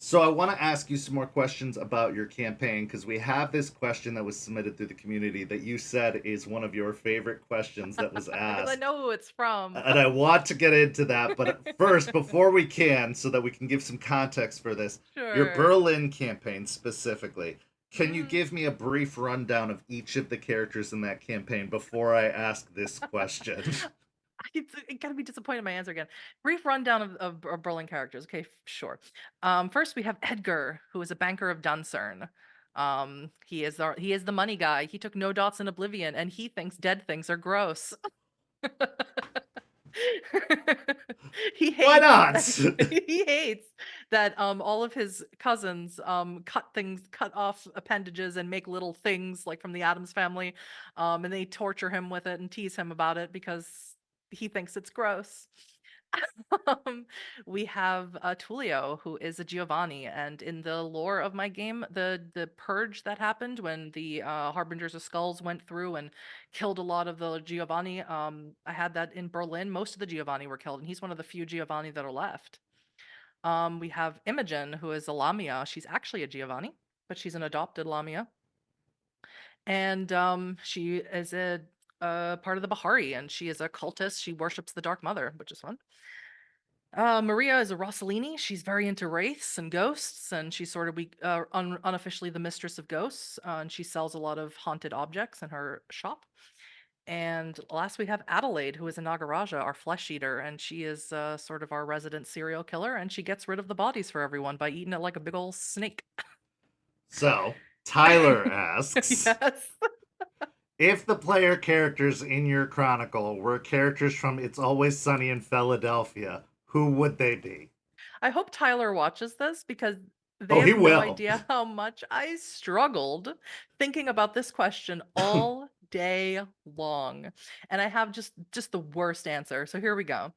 So I want to ask you some more questions about your campaign because we have this question that was submitted through the community that you said is one of your favorite questions that was Because I asked. know who it's from. And I want to get into that, but first, before we can, so that we can give some context for this, your Sure. Berlin campaign specifically, can you Mhm. give me a brief rundown of each of the characters in that campaign before I ask this question? I gotta be disappointed in my answer again. Brief rundown of Berlin characters. Okay, sure. First we have Edgar, who is a banker of Duncern. He is the money guy. He took no dots in Oblivion, and he thinks dead things are gross. he Why hates not? that he hates that all of his cousins cut off appendages and make little things like from the Addams family, and they torture him with it and tease him about it because he thinks it's gross. um, we have Tullio, who is a Giovanni, and in the lore of my game, the purge that happened when the Harbingers of Skulls went through and killed a lot of the Giovanni. I had that in Berlin. Most of the Giovanni were killed, and he's one of the few Giovanni that are left. We have Imogen, who is a Lamia. She's actually a Giovanni, but she's an adopted Lamia, and she is a part of the Bahari, and she is a cultist. She worships the Dark Mother, which is fun. Maria is a Rossellini. She's very into wraiths and ghosts, and she's sort of unofficially the mistress of ghosts. And she sells a lot of haunted objects in her shop. And last we have Adelaide, who is a Nagaraja, our flesh eater, and she is sort of our resident serial killer, and she gets rid of the bodies for everyone by eating it like a big old snake. So, Tyler asks Yes. if the player characters in your chronicle were characters from It's Always Sunny in Philadelphia, who would they be? I hope Tyler watches this because they Oh, he have no will. idea how much I struggled thinking about this question all day long. And I have just the worst answer. So here we go.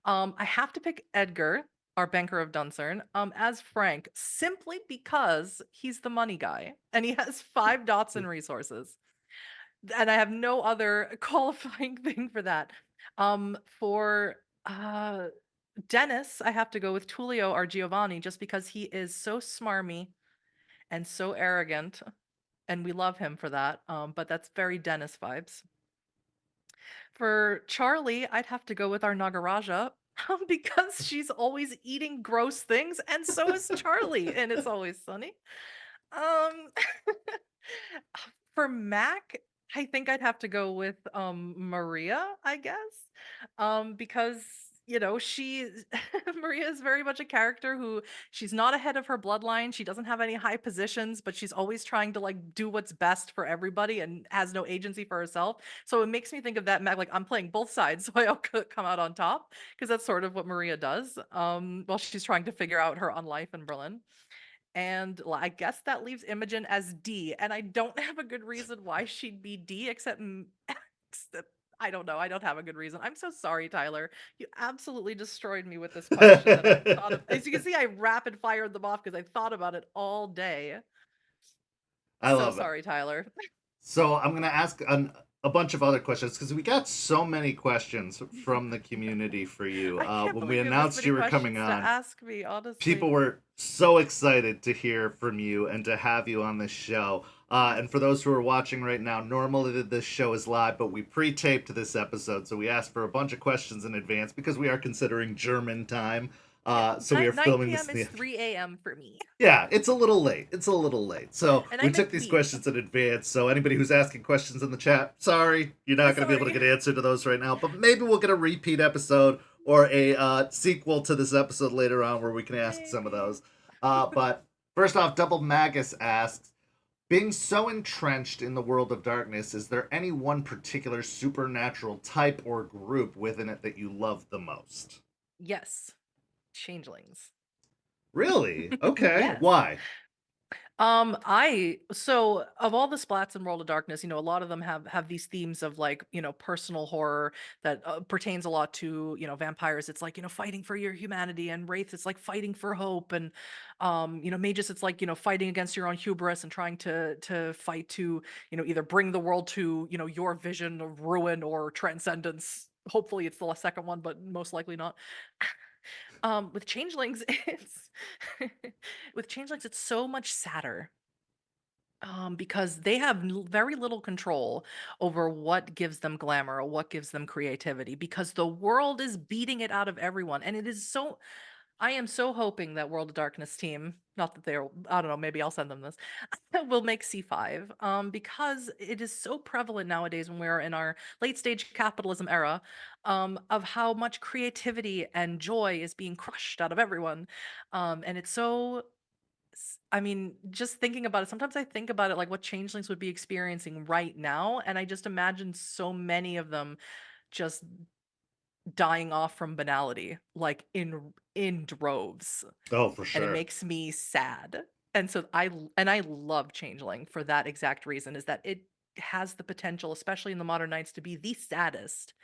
I have to pick Edgar, our banker of Duncern, as Frank, simply because he's the money guy and he has 5 dots in resources. And I have no other qualifying thing for that. For Dennis, I have to go with Tullio or Giovanni just because he is so smarmy and so arrogant, and we love him for that. But that's very Dennis vibes. For Charlie, I'd have to go with our Nagaraja because she's always eating gross things, and so is Charlie, and it's always sunny. Um, for Mac, I think I'd have to go with Maria, I guess. Because she Maria is very much a character who she's not ahead of her bloodline. She doesn't have any high positions, but she's always trying to like do what's best for everybody and has no agency for herself. So it makes me think of that like I'm playing both sides, so I'll come out on top because that's sort of what Maria does. While she's trying to figure out her own life in Berlin. And I guess that leaves Imogen as D, and I don't have a good reason why she'd be D except I don't know. I don't have a good reason. I'm so sorry, Tyler. You absolutely destroyed me with this question that I thought of. As you can see, I rapid fired them off because I thought about it all day. I So love it. sorry, Tyler. So I'm gonna ask a bunch of other questions because we got so many questions from the community for you. I can't When we believe you have this announced many you were coming questions to on, ask me, honestly. people were so excited to hear from you and to have you on this show. And for those who are watching right now, normally this show is live, but we pre-taped this episode, so we asked for a bunch of questions in advance because we are considering German time. Yeah. So we are 9 filming this p.m. in the is 3 a.m. for me. yeah, it's a little late. It's a little late. So And we I'm took at these peace. questions in advance. So anybody who's asking questions in the chat, sorry, you're not going to be able to Sorry. get an answer to those right now. But maybe we'll get a repeat episode or a sequel to this episode later on where we can ask some of Maybe. those. But first off, Double Magus asks, being so entrenched in the world of darkness, is there any one particular supernatural type or group within it that you love the most? Yes. Changelings. Really? Okay. Yes. Why? I so of all the splats in World of Darkness, a lot of them have these themes of like, personal horror that pertains a lot to, vampires. It's like, fighting for your humanity, and wraiths, it's like fighting for hope, and magus, it's like, fighting against your own hubris and trying to fight to, either bring the world to, your vision of ruin or transcendence. Hopefully it's the second one, but most likely not. With changelings, it's with changelings, it's so much sadder. Because they have very little control over what gives them glamour or what gives them creativity because the world is beating it out of everyone. And it is so, I am so hoping that World of Darkness team, not that they're, I don't know, maybe I'll send them this, will make C5 because it is so prevalent nowadays when we're in our late stage capitalism era of how much creativity and joy is being crushed out of everyone. And it's so I mean, just thinking about it, sometimes I think about it like what changelings would be experiencing right now, and I just imagine so many of them just dying off from banality, like in droves, Oh, for and it sure. makes me sad. And so I love Changeling for that exact reason, is that it has the potential, especially in the modern nights, to be the saddest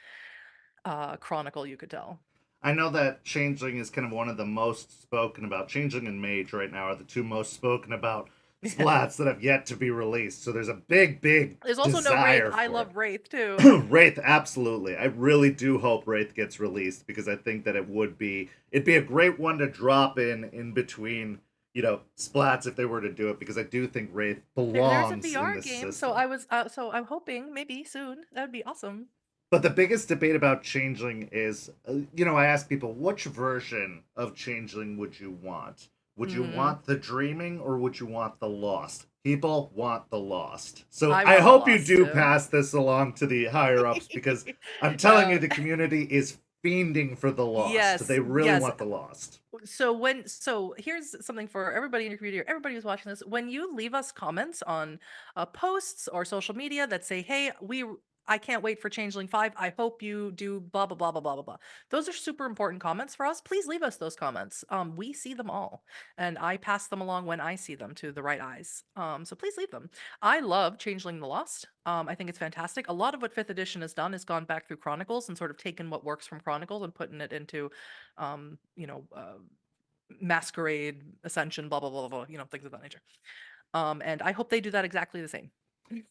chronicle you could tell. I know that Changeling is kind of one of the most spoken about. Changeling and Mage right now are the two most spoken about Yeah. splats that have yet to be released. So there's a big, big There's also no Wraith. desire I for love Wraith too. it. Wraith, absolutely. I really do hope Wraith gets released because I think that it'd be a great one to drop in between, splats if they were to do it because I do think Wraith There's a belongs in VR this game, so system. so I'm hoping maybe soon. That'd be awesome. But the biggest debate about Changeling is, I ask people, which version of Changeling would you want? Would you Mhm. want the Dreaming or would you want the Lost? People want the Lost. So I I want the hope you Lost do too. pass this along to the higher ups because I'm telling you, Uh, the community is fiending for the Lost. yes, They really yes. want the Lost. So here's something for everybody in your community or everybody who's watching this. When you leave us comments on posts or social media that say, "Hey, I can't wait for Changeling 5. I hope you do blah blah blah blah blah blah blah." Those are super important comments for us. Please leave us those comments. We see them all, and I pass them along when I see them to the right eyes. So please leave them. I love Changeling the Lost. I think it's fantastic. A lot of what Fifth Edition has done is gone back through Chronicles and sort of taken what works from Chronicles and putting it into um, you know, uh, Masquerade, Ascension, blah blah blah blah, things of that nature. And I hope they do that exactly the same.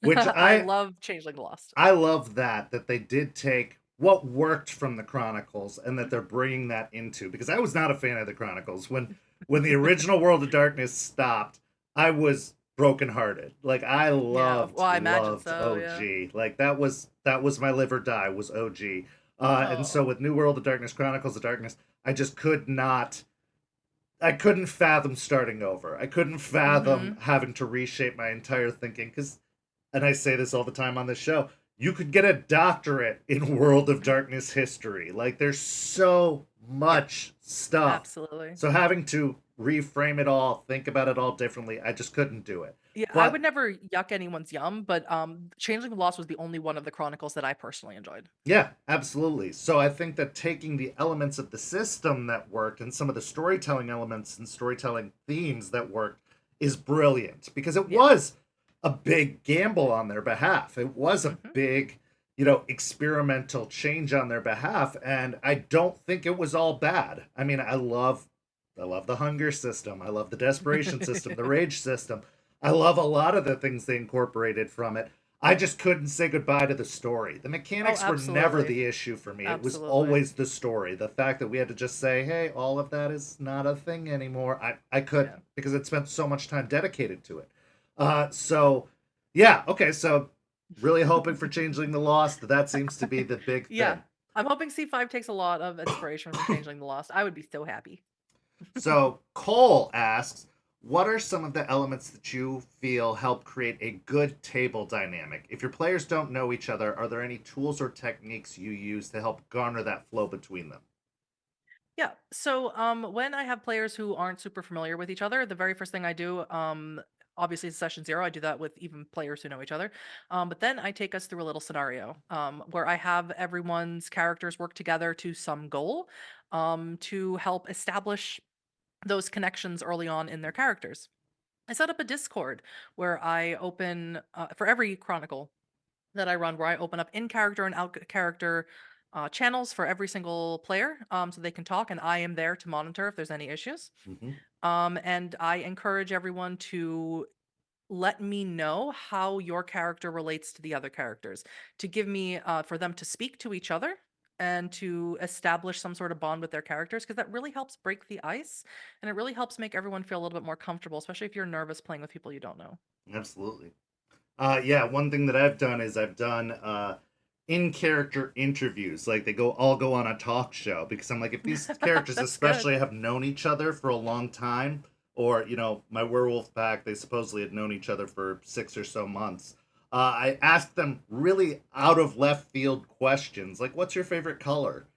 Which I love Changeling the Lost. I love that they did take what worked from the Chronicles and that Mhm. they're bringing that into because I was not a fan of the Chronicles when the original World of Darkness stopped. I was brokenhearted. Like I Yeah, well, I imagine loved so. Yeah. OG. Like that was my live or die was OG. And so Oh. with New World of Darkness, Chronicles of Darkness, I just could not. I couldn't fathom starting over. I couldn't fathom Mm-hmm. having to reshape my entire thinking because and I say this all the time on this show, you could get a doctorate in World of Darkness history. Like there's so Yeah, much stuff. absolutely. So having to reframe it all, think about it all differently, I just couldn't do it. Yeah, I would But never yuck anyone's yum, but Changeling the Lost was the only one of the Chronicles that I personally enjoyed. yeah, absolutely. So I think that taking the elements of the system that worked and some of the storytelling elements and storytelling themes that worked is brilliant because it Yeah. was a big gamble on their behalf. It was a Mm-hmm. big, experimental change on their behalf and I don't think it was all bad. I mean, I love the hunger system. I love the desperation system, the rage system. I love a lot of the things they incorporated from it. I just couldn't say goodbye to the story. The Oh, mechanics were never absolutely. the issue for me. It was Absolutely. always the story. The fact that we had to just say, hey, all of that is not a thing anymore. I Yeah. couldn't because it spent so much time dedicated to it. So, yeah, okay. So, really hoping for Changeling the Lost. That seems to be the big Yeah. thing. I'm hoping C5 takes a lot of inspiration from Changeling the Lost. I would be so happy. So, Cole asks, what are some of the elements that you feel help create a good table dynamic? If your players don't know each other, are there any tools or techniques you use to help garner that flow between them? Yeah. So when I have players who aren't super familiar with each other, the very first thing I do, obviously is session zero. I do that with even players who know each other. But then I take us through a little scenario where I have everyone's characters work together to some goal to help establish those connections early on in their characters. I set up a Discord where I open for every chronicle that I run where I open up in character and out character channels for every single player so they can talk, and I am there to monitor if there's any issues. Mm-hmm. And I encourage everyone to let me know how your character relates to the other characters, to give me, for them to speak to each other. and to establish some sort of bond with their characters, because that really helps break the ice and it really helps make everyone feel a little bit more comfortable, especially if you're nervous playing with people you don't know. Absolutely. Yeah, one thing that I've done is I've done in character interviews. Like they all go on a talk show because I'm like, if these characters That's good. especially have known each other for a long time, or my werewolf pack, they supposedly had known each other for 6 or so months. I asked them really out of left field questions, like, "What's your favorite color?"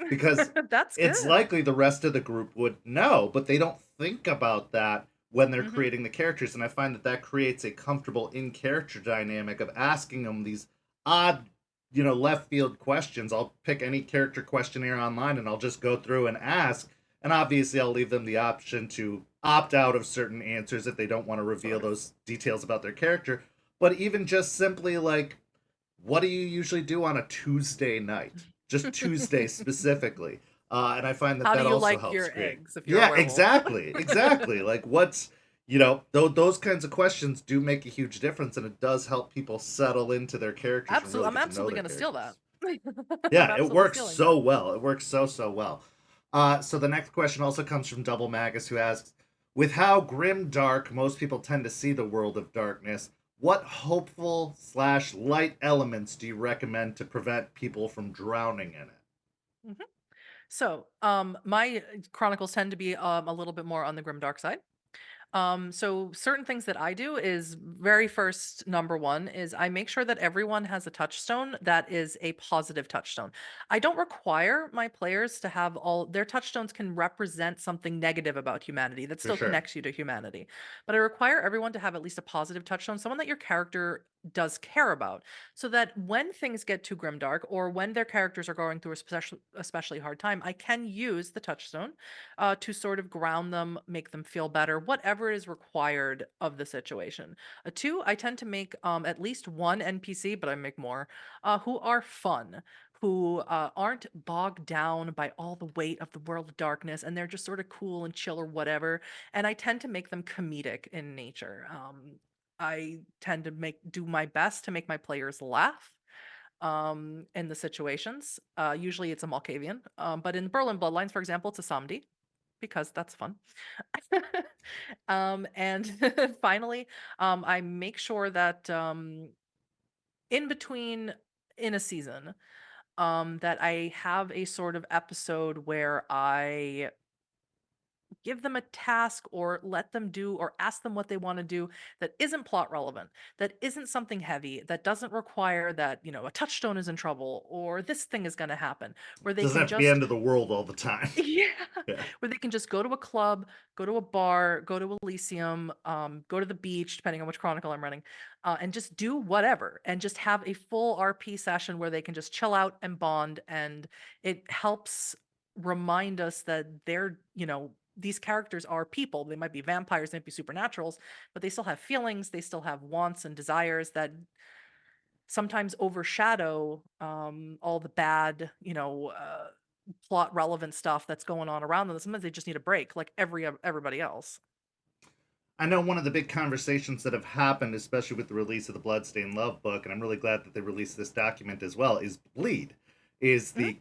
Because That's it's good. likely the rest of the group would know, but they don't think about that when they're Hmm. creating the characters. And I find that that creates a comfortable in character dynamic of asking them these odd, left field questions. I'll pick any character questionnaire online and I'll just go through and ask. And obviously, I'll leave them the option to opt out of certain answers if they don't want to Of reveal course. those details about their character. But even just simply like, what do you usually do on a Tuesday night? Just Tuesday specifically. And I find that How do that you also like helps your create. eggs if you're a Yeah, werewolf? exactly. Exactly. Like, those kinds of questions do make a huge difference, and it does help people settle into their characters and Absolutely, really I'm get to know absolutely their going to steal that. characters. I'm Yeah, it absolutely works stealing that. so well. It works so, so well. So the next question also comes from Double Magus, who asks, with how grim dark most people tend to see the world of darkness, what hopeful/light elements do you recommend to prevent people from drowning in it? Mhm. So, my chronicles tend to be a little bit more on the grim dark side. So certain things that I do is very first, number one is I make sure that everyone has a touchstone that is a positive touchstone. I don't require my players to have all their touchstones can represent something negative about humanity that For still sure. connects you to humanity. But I require everyone to have at least a positive touchstone, someone that your character does care about, so that when things get too grimdark or when their characters are going through a especially hard time, I can use the touchstone to sort of ground them, make them feel better, whatever is required of the situation. Two, I tend to make at least one NPC, but I make more, who are fun. Who aren't bogged down by all the weight of the world of darkness, and they're just sort of cool and chill or whatever. And I tend to make them comedic in nature. I tend to do my best to make my players laugh in the situations. Usually it's a Malkavian. But in Berlin Bloodlines, for example, it's a Samdi because that's fun. And finally, I make sure that in between in a season, that I have a sort of episode where I give them a task or let them do or ask them what they want to do that isn't plot relevant, that isn't something heavy, that doesn't require that, a touchstone is in trouble or this thing is going to happen, where they Doesn't can have to be just end of the world all the time. yeah, Yeah. where they can just go to a club, go to a bar, go to Elysium, go to the beach, depending on which chronicle I'm running, and just do whatever, and just have a full RP session where they can just chill out and bond, and it helps remind us that these characters are people. They might be vampires, they might be supernaturals, but they still have feelings, they still have wants and desires that sometimes overshadow all the bad, plot relevant stuff that's going on around them. Sometimes they just need a break, like everybody else. I know one of the big conversations that have happened, especially with the release of the Bloodstained Love book, and I'm really glad that they released this document as well, is bleed. Is Mhm. the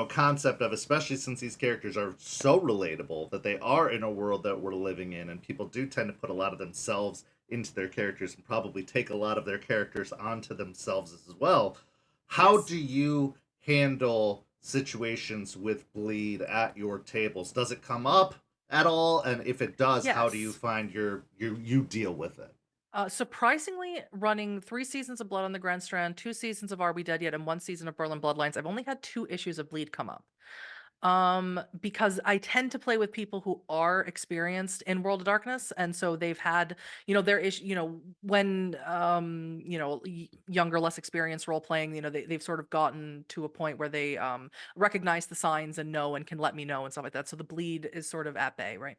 concept of, especially since these characters are so relatable that they are in a world that we're living in, and people do tend to put a lot of themselves into their characters and probably take a lot of their characters onto themselves as well. How Yes. do you handle situations with bleed at your tables? Does it come up at all? And if it does, how do you Yes. find you deal with it? Surprisingly, running 3 seasons of Blood on the Grand Strand, 2 seasons of Are We Dead Yet, and 1 season of Berlin Bloodlines, I've only had 2 issues of bleed come up. Because I tend to play with people who are experienced in World of Darkness, and so they've had, their issue, when younger, less experienced role playing, they've sort of gotten to a point where they recognize the signs and know and can let me know and stuff like that. So the bleed is sort of at bay, right?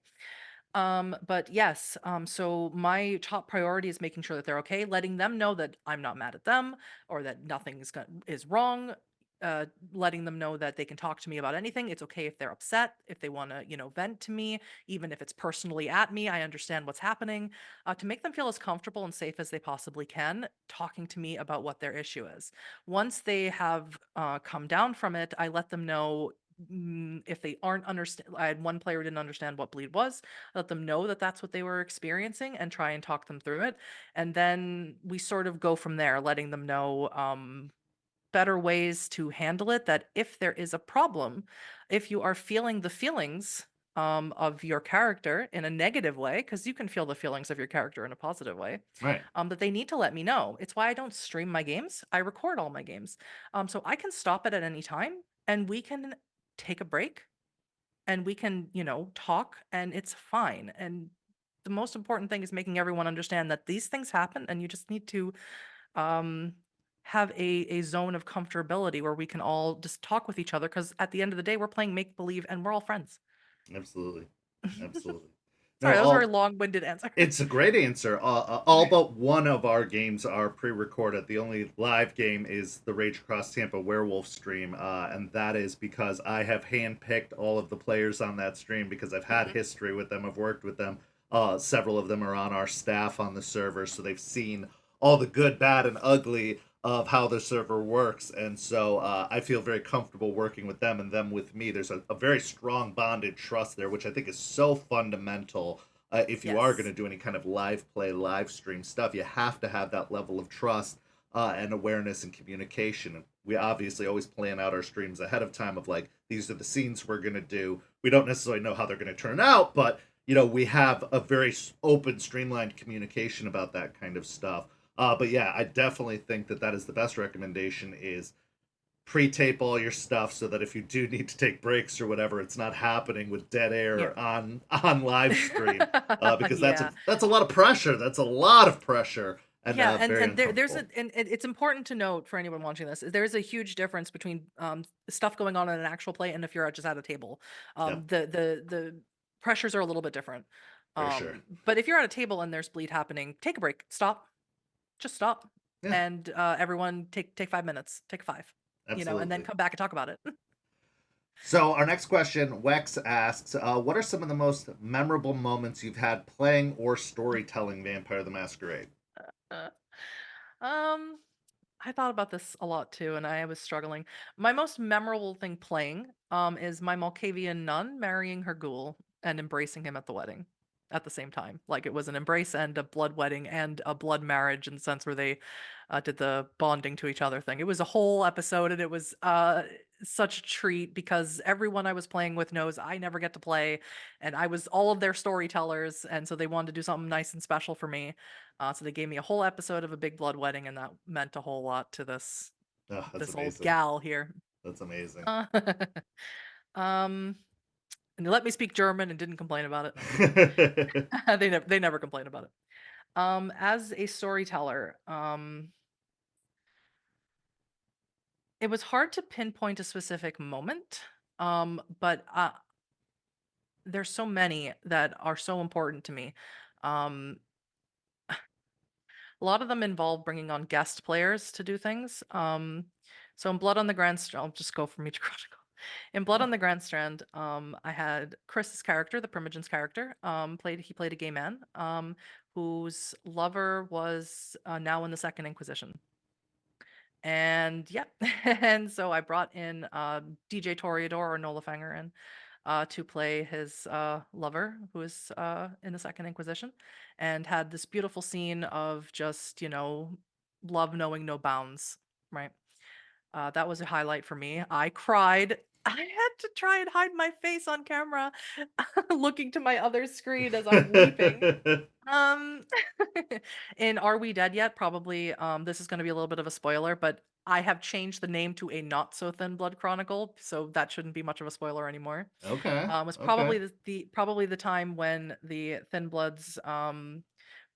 But yes, so my top priority is making sure that they're okay, letting them know that I'm not mad at them or that nothing is wrong. uh, letting them know that they can talk to me about anything. It's okay if they're upset, if they want to, vent to me, even if it's personally at me. I understand what's happening. To make them feel as comfortable and safe as they possibly can, talking to me about what their issue is. Once they have come down from it, I let them know. If they aren't understand, I had one player who didn't understand what bleed was. I let them know that that's what they were experiencing and try and talk them through it. And then we sort of go from there, letting them know better ways to handle it. That if there is a problem, if you are feeling the feelings of your character in a negative way, because you can feel the feelings of your character in a positive way, Right. that they need to let me know. It's why I don't stream my games. I record all my games. So I can stop it at any time and we can take a break and we can, talk and it's fine. And the most important thing is making everyone understand that these things happen and you just need to um, have a zone of comfortability where we can all just talk with each other. Because at the end of the day, we're playing make believe and we're all friends. Absolutely. Absolutely. No, Sorry, that was a very all long-winded answer. it's a great answer. All but one of our games are pre-recorded. The only live game is the Rage Across Tampa Werewolf stream, and that is because I have handpicked all of the players on that stream because I've had Mhm. history with them. I've worked with them. Several of them are on our staff on the server, so they've seen all the good, bad, and ugly of how the server works, and so I feel very comfortable working with them and them with me. There's a very strong bonded trust there, which I think is so fundamental if you are going Yes. to do any kind of live play, live stream stuff, you have to have that level of trust and awareness and communication. And we obviously always plan out our streams ahead of time of like, these are the scenes we're going to do. We don't necessarily know how they're going to turn out, but we have a very open, streamlined communication about that kind of stuff. But yeah, I definitely think that that is the best recommendation is pre-tape all your stuff so that if you do need to take breaks or whatever, it's not happening with dead Yeah. air on live stream. Because Yeah. that's a lot of pressure. That's a lot of pressure and Yeah, and very there's uncomfortable. it's important to note for anyone watching this, there's a huge difference between stuff going on in an actual play and if you're just at a table. Yep, The pressures are a little bit different. for sure. But if you're at a table and there's bleed happening, take a break, stop, just stop, Yeah, and everyone take 5 minutes, take five, and then absolutely. come back and talk about it. So our next question, Wex asks, what are some of the most memorable moments you've had playing or storytelling Vampire the Masquerade? Uh, um, I thought about this a lot too, and I was struggling. My most memorable thing playing is my Malkavian nun marrying her ghoul and embracing him at the wedding at the same time. Like it was an embrace and a blood wedding and a blood marriage in the sense where they did the bonding to each other thing. It was a whole episode and it was such a treat because everyone I was playing with knows I never get to play and I was all of their storytellers and so they wanted to do something nice and special for me. So they gave me a whole episode of a big blood wedding, and that meant a whole lot to this Oh, that's this old amazing. gal here. That's amazing. Uh, um, and they let me speak German and didn't complain about it. They never complain about it. As a storyteller, it was hard to pinpoint a specific moment. But there's so many that are so important to me. Um, A lot of them involve bringing on guest players to do things. So in Blood on the Grand Strand, I'll just go from each chronicle. In Blood Yeah. on the Grand Strand, I had Chris's character, the Primogen's character, played a gay man, whose lover was now in the Second Inquisition. And yeah, and so I brought in DJ Toreador or Nola Fanger in to play his lover, who is in the Second Inquisition, and had this beautiful scene of just, love knowing no bounds, right? That was a highlight for me. I cried. I had to try and hide my face on camera, looking to my other screen as I'm weeping. Um, in Are We Dead Yet? Probably, this is gonna be a little bit of a spoiler, but I have changed the name to A Not So Thin Blood Chronicle, so that shouldn't be much of a spoiler anymore. Okay. Was Okay. probably the time when the Thin Bloods,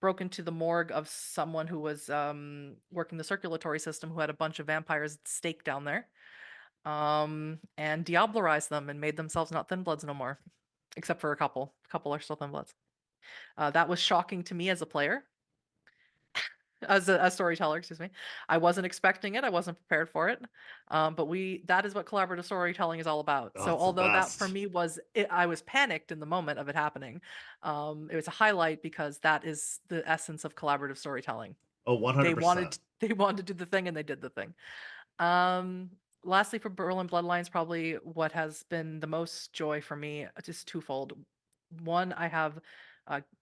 broke into the morgue of someone who was, working the circulatory system who had a bunch of vampires staked down there, and diablerized them and made themselves not Thin Bloods no more, except for a couple. A couple are still Thin Bloods. That was shocking to me as a player. as a storyteller, excuse me. I wasn't expecting it. I wasn't prepared for it. But that is what collaborative storytelling is all about. Oh, So it's the although that for best. me I was panicked in the moment of it happening. It was a highlight because that is the essence of collaborative storytelling. Oh, They 100%. wanted they wanted to do the thing and they did the thing. Um, Lastly, for Berlin Bloodlines, probably what has been the most joy for me, just twofold. One, I have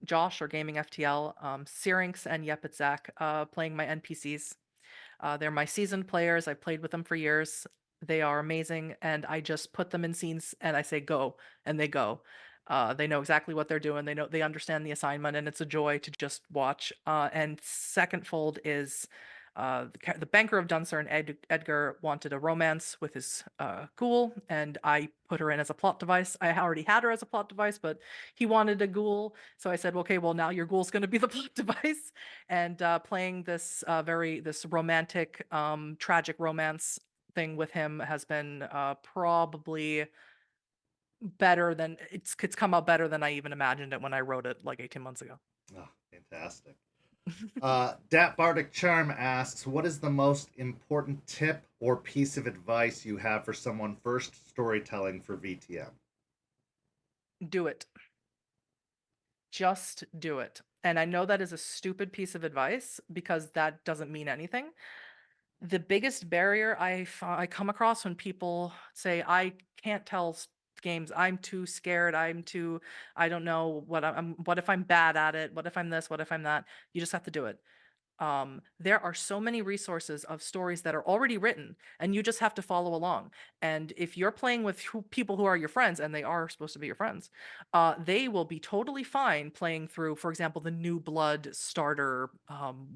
Josh or Gaming FTL, Syrinx and Yepitzak playing my NPCs. They're my seasoned players. I've played with them for years. They are amazing, and I just put them in scenes and I say go, and they go. They know exactly what they're doing. They understand the assignment, and it's a joy to just watch. And second fold is the banker of Dunsern, Edgar, wanted a romance with his ghoul, and I put her in as a plot device. I already had her as a plot device, but he wanted a ghoul, so I said, okay, well now your ghoul's going to be the plot device. And playing this this romantic, tragic romance thing with him has been probably better than it's come out better than I even imagined it when I wrote it like 18 months ago. Oh, fantastic. Dat Bardic Charm asks, what is the most important tip or piece of advice you have for someone first storytelling for VTM? Do it. Just do it. And I know that is a stupid piece of advice because that doesn't mean anything. The biggest barrier I come across when people say, "I can't tell games. I'm too scared. I don't know what if I'm bad at it? What if I'm this? What if I'm that?" You just have to do it. There are so many resources of stories that are already written, and you just have to follow along. And if you're playing with people who are your friends, and they are supposed to be your friends, they will be totally fine playing through, for example, the New Blood starter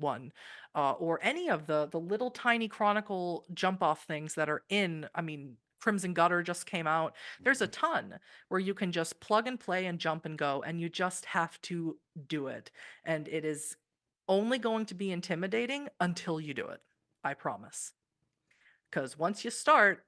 one, or any of the little tiny chronicle jump off things that are in. I mean, Crimson Gutter just came out. There's a ton where you can just plug and play and jump and go, and you just have to do it. And it is only going to be intimidating until you do it. I promise. Because once you start,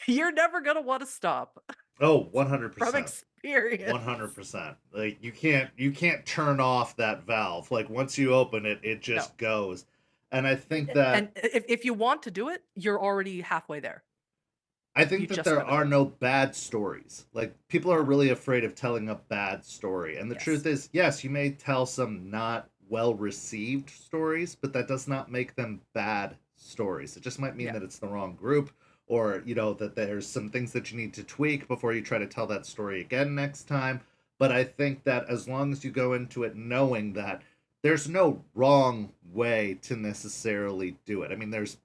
you're never going to want to stop Oh, from 100%. experience. 100%. Like you can't turn off that valve. Like once you open it, it No. just goes. And I think that And if you want to do it, you're already halfway there. I You think that just there got to do are it. no bad stories. Like people are No. really afraid of telling a bad story. And the truth Yes. is, yes, you may tell some not well received stories, but that does not make them bad stories. It just might mean Yeah. that it's the wrong group, or that there's some things that you need to tweak before you try to tell that story again next time. But I think that as long as you go into it knowing that there's no wrong way to necessarily do it. I mean, there's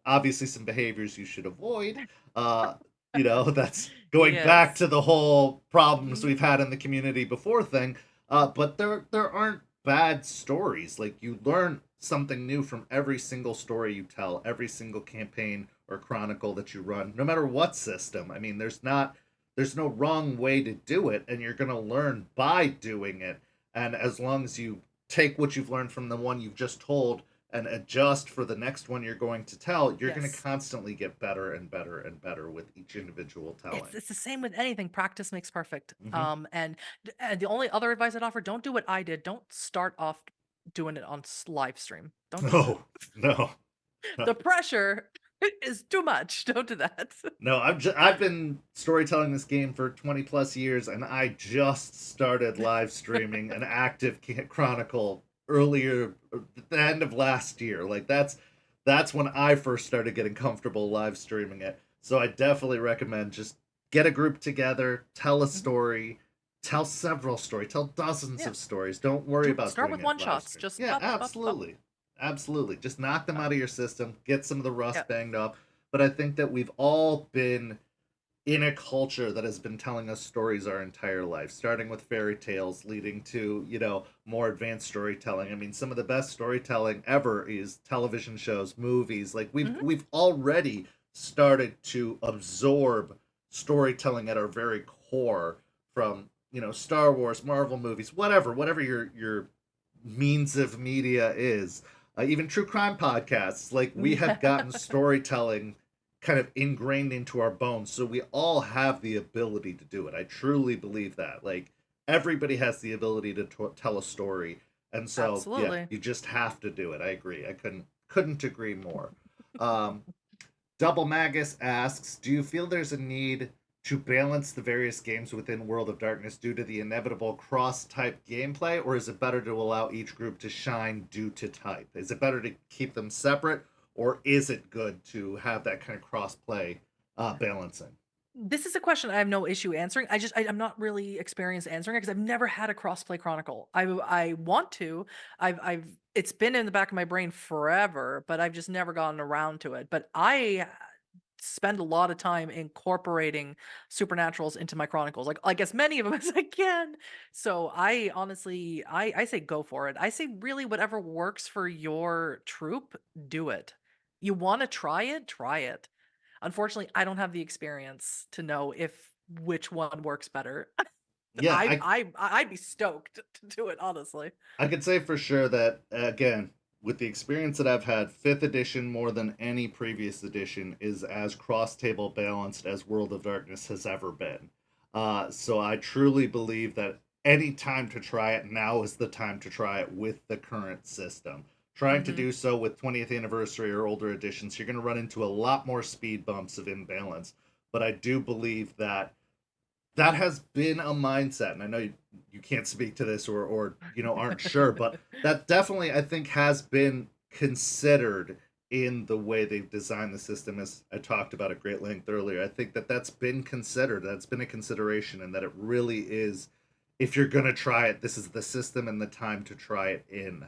obviously some behaviors you should avoid. Uh, that's going back Yes. to the whole problems Mhm. we've had in the community before thing. But there aren't bad stories. Like you learn something new from every single story you tell, every single campaign or chronicle that you run, no matter what system. I mean, there's no wrong way to do it, and you're gonna learn by doing it. And as long as you take what you've learned from the one you've just told and adjust for the next one you're going to tell, you're going to Yes. constantly get better and better and better with each individual It's telling. it's the same with anything. Practice makes perfect. Hmm. And the only other advice I'd offer, don't do what I did. Don't start off doing it on live stream. Don't do that. No, no, no, The pressure is too much. Don't do that. no. I've been storytelling this game for 20 plus years, and I just started live streaming an active chronicle earlier, at the end of last year. Like that's when I first started getting comfortable live streaming it. So I definitely recommend just get a group together, tell a Mhm. story, tell several stories, tell dozens Yeah. of stories. Don't worry about Start doing with it one live shots. stream. Just Yeah, pop, pop, pop. absolutely. Absolutely. Just knock them Uh, out of your system, get some of the yeah. rust banged off. But I think that we've all been in a culture that has been telling us stories our entire life, starting with fairy tales, leading to, more advanced storytelling. I mean, some of the best storytelling ever is television shows, movies. Like Hmm. we've already started to absorb storytelling at our very core from, Star Wars, Marvel movies, whatever your means of media is. Even true crime podcasts, like we have gotten storytelling kind of ingrained into our bones. So we all have the ability to do it. I truly believe that. Like everybody has the ability to tell a story. And so, yeah, Absolutely. you just have to do it. I agree. I couldn't agree more. Um, Double Magus asks, do you feel there's a need to balance the various games within World of Darkness due to the inevitable cross-type gameplay, or is it better to allow each group to shine due to type? Is it better to keep them separate, or is it good to have that kind of cross-play balancing? This is a question I have no issue answering. I'm not really experienced answering it because I've never had a crossplay chronicle. I want to. I've it's been in the back of my brain forever, but I've just never gotten around to it. But I spend a lot of time incorporating supernaturals into my chronicles, like as many of them as I can. So I honestly, I say go for it. I say really whatever works for your troop, do it. You want to try it, try it. Unfortunately, I don't have the experience to know if which one works better. Yeah, I'd be stoked to do it, honestly. I could say for sure that, again, with the experience that I've had, fifth edition more than any previous edition is as cross table balanced as World of Darkness has ever been. So I truly believe that any time to try it, now is the time to try it with the current system. Trying to Mhm. do so with 20th anniversary or older editions, you're going to run into a lot more speed bumps of imbalance. But I do believe that that has been a mindset, and I know you can't speak to this or aren't sure, but that definitely I think has been considered in the way they've designed the system, as I talked about at great length earlier. I think that that's been considered, that's been a consideration, and that it really is, if you're gonna try it, this is the system and the time to try it in,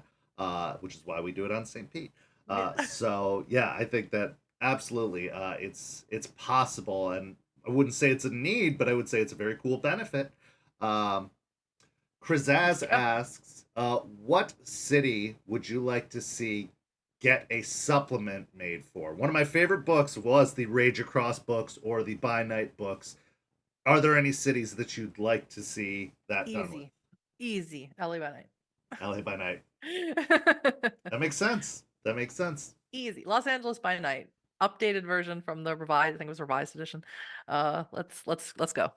which is why we do it on St. Pete. Yeah. So yeah, I think that absolutely, it's possible, and I wouldn't say it's a need, but I would say it's a very cool benefit. Um, Krizaz Yep. asks, what city would you like to see get a supplement made for? One of my favorite books was the Rage Across books or the By Night books. Are there any cities that you'd like to see that done with? Easy. Easy. LA by LA by Night. night. That makes sense. That makes sense. Easy. Los Angeles by night. Updated version from the revised, I think it was revised edition. Let's go.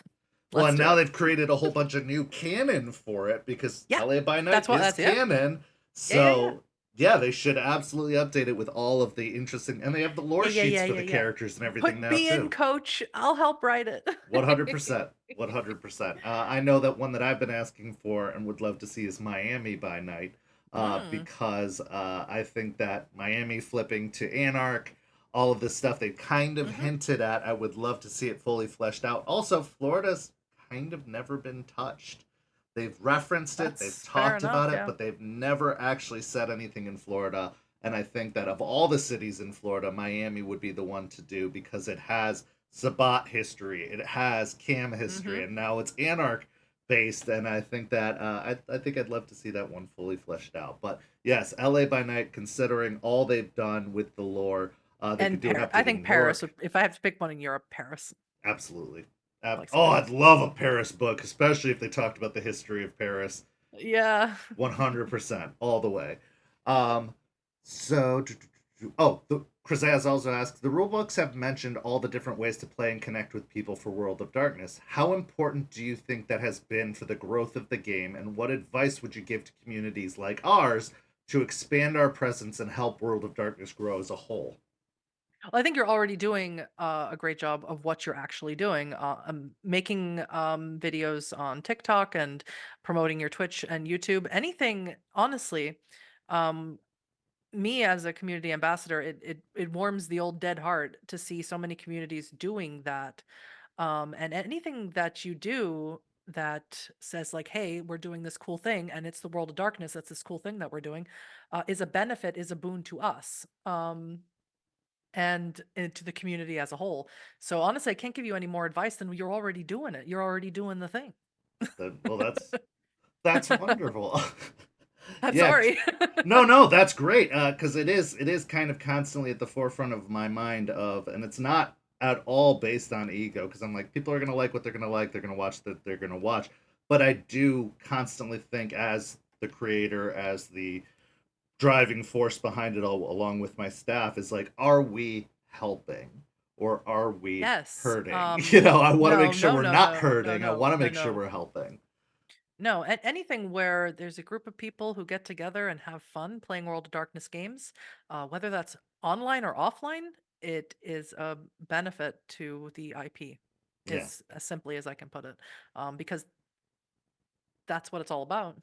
Well, Let's and do now it. they've created a whole bunch of new canon for it because Yeah. LA by Night That's what is that's it. canon. Yeah, yeah, yeah. So, yeah, they should absolutely update it with all of the interesting, and they have the lore Yeah, yeah, sheets yeah, for yeah, the yeah. characters and everything Put now me in, too. coach. I'll help write it. 100%. 100%. I know that one that I've been asking for and would love to see is Miami by Night, Mm. because I think that Miami flipping to Anarch, all of this stuff they've kind of Mhm. hinted at, I would love to see it fully fleshed out. Also, Florida's kind of never been touched. They've referenced it, they've That's fair talked enough, about it, yeah. but they've never actually said anything in Florida. And I think that of all the cities in Florida, Miami would be the one to do because it has Sabat history, it has Cam history, Mhm. and now it's Anarch based. And I think that I think I'd love to see that one fully fleshed out. But yes, LA by Night, considering all they've done with the lore, they could And do an Paris. I update in think New Paris York. would, if I have to pick one in Europe, Paris. Absolutely. Like Oh, Spain. I'd love a Paris book, especially if they talked about the history of Paris. Yeah. 100% all the way. Um, so, oh, the Chrysalis also asks, the rulebooks have mentioned all the different ways to play and connect with people for World of Darkness. How important do you think that has been for the growth of the game, and what advice would you give to communities like ours to expand our presence and help World of Darkness grow as a whole? Well, I think you're already doing a great job of what you're actually doing, making videos on TikTok and promoting your Twitch and YouTube. Anything, honestly, um, me as a community ambassador, it warms the old dead heart to see so many communities doing that. And anything that you do that says like, "Hey, we're doing this cool thing, and it's the World of Darkness. That's this cool thing that we're doing," is a benefit, is a boon to us. And to the community as a whole. So honestly, I can't give you any more advice than you're already doing it. You're already doing the thing. Well, that's wonderful. I'm Yeah. sorry. No, no, that's great. Because it is kind of constantly at the forefront of my mind of, and it's not at all based on ego. Because I'm like, people are gonna like what they're gonna like. They're gonna watch that they're gonna watch. But I do constantly think, as the creator, as the driving force behind it all, along with my staff, is like, are we helping or are we Yes. hurting? I want to make No, sure no, we're no, not no, no, hurting. I no, want to no, make sure no. we're helping. No, anything where there's a group of people who get together and have fun playing World of Darkness games, whether that's online or offline, it is a benefit to the IP, Yeah. is as simply as I can put it. Because that's what it's all about.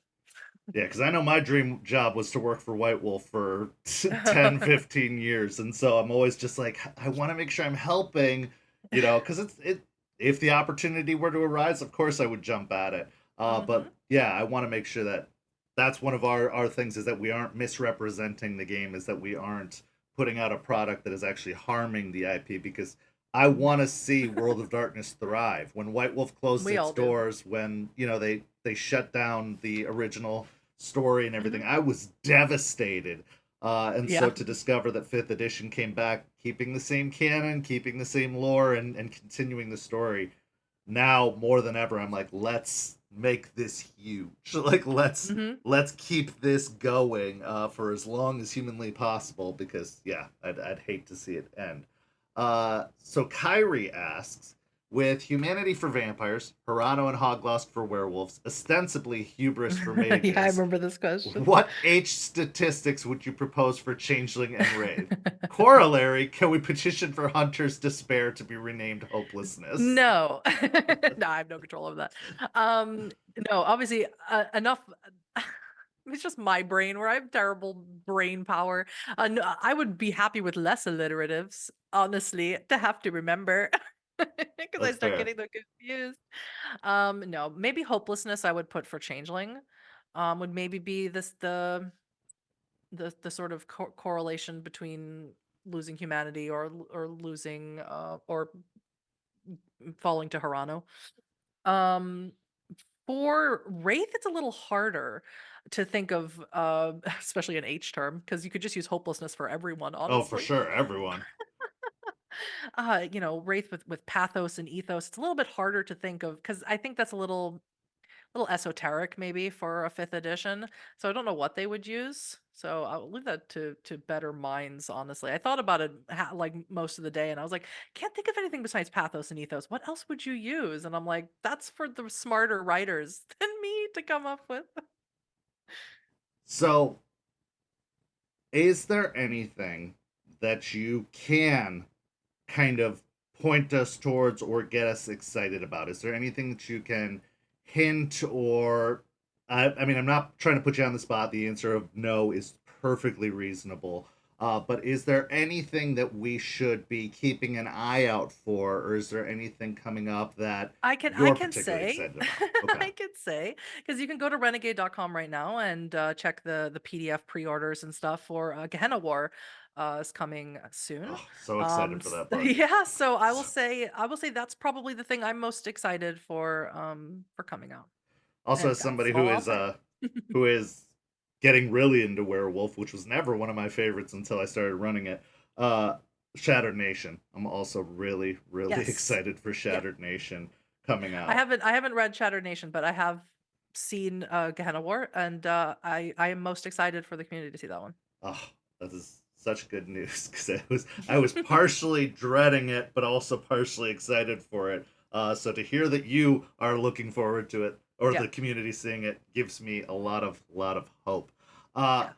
Yeah, because I know my dream job was to work for White Wolf for 10, 15 years. And so I'm always just like, I want to make sure I'm helping, because if the opportunity were to arise, of course I would jump at it. But Hmm. yeah, I want to make sure that that's one of our things is that we aren't misrepresenting the game, is that we aren't putting out a product that is actually harming the IP because I want to see World of Darkness thrive. When White Wolf closed We its all do. doors, when, they shut down the original story and everything. Hmm. I was devastated. And so Yeah. to discover that fifth edition came back, keeping the same canon, keeping the same lore, and continuing the story, now more than ever, I'm like, let's make this huge. Like, Hmm. let's keep this going for as long as humanly possible. Because yeah, I'd hate to see it end. So Kyrie asks, with humanity for vampires, Hirano and Hoglosk for werewolves, ostensibly hubris for Yeah, I mages, remember this question. what H statistics would you propose for Changeling and Wraith? Corollary, can we petition for Hunter's despair to be renamed Hopelessness? No. No, I have no control over that. Um, no, obviously, enough. It's just my brain where I have terrible brain power. No, I would be happy with less alliteratives, honestly, to have to remember because I That's start fair. getting them confused. No, maybe hopelessness I would put for changeling. Would maybe be the sort of correlation between losing humanity or losing or falling to Hirano. Um, for Wraith, it's a little harder to think of, especially an H term, because you could just use hopelessness for everyone, Oh, for honestly. sure, everyone. Wraith with pathos and ethos, it's a little bit harder to think of because I think that's a little esoteric maybe for a fifth edition. So I don't know what they would use. So I'll leave that to better minds, honestly. I thought about it like most of the day and I was like, can't think of anything besides pathos and ethos. What else would you use? And I'm like, that's for the smarter writers than me to come up with. So, is there anything that you can kind of point us towards or get us excited about? Is there anything that you can hint or I mean, I'm not trying to put you on the spot. The answer of no is perfectly reasonable. But is there anything that we should be keeping an eye out for, or is there anything coming up that I you're can particularly say, excited about? Okay. I can say, because you can go to renegade.com right now and check the PDF pre-orders and stuff for Gehenna War is coming soon. Oh, so excited for that book. Yeah, so So, I will say that's probably the thing I'm most excited for coming out. also, And as that's somebody all I'll say. who is getting really into Werewolf, which was never one of my favorites until I started running it. Uh, Shattered Nation. I'm also really, really Yes. excited for Yeah. Shattered Nation coming I out. haven't read Shattered Nation, but I have seen Gehenna War and I am most excited for the community to see that one. Oh, that is such good news because I was partially dreading it, but also partially excited for it. So to hear that you are looking forward to it, or Yeah. the community seeing it, gives me a lot of hope. Uh, Yeah.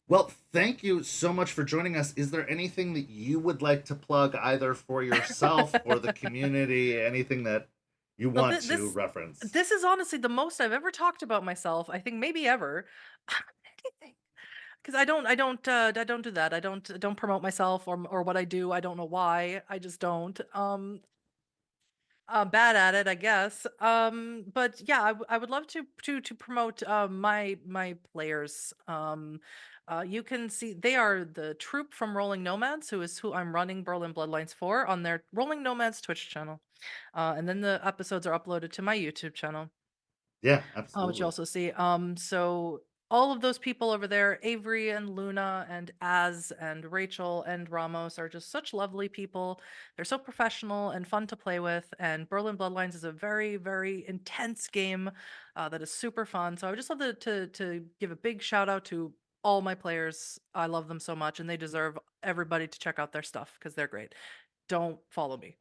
Well, thank you so much for joining us. Is there anything that you would like to plug either for yourself or the community? Anything that you Well, want to reference? this is honestly the most I've ever talked about myself. I think maybe ever. Anything. Because I don't do that. I don't promote myself or what I do. I don't know why. I just don't. Bad at it, I guess. But yeah, I would love to promote my players. You can see they are the troop from Rolling Nomads, who is who I'm running Berlin Bloodlines for on their Rolling Nomads Twitch channel. And then the episodes are uploaded to my YouTube channel, Yeah, which you absolutely. also see. So all of those people over there, Avery and Luna and Az and Rachel and Ramos are just such lovely people. They're so professional and fun to play with. And Berlin Bloodlines is a very, very intense game that is super fun. So I would just love to give a big shout out to all my players. I love them so much, and they deserve everybody to check out their stuff because they're great. don't follow me.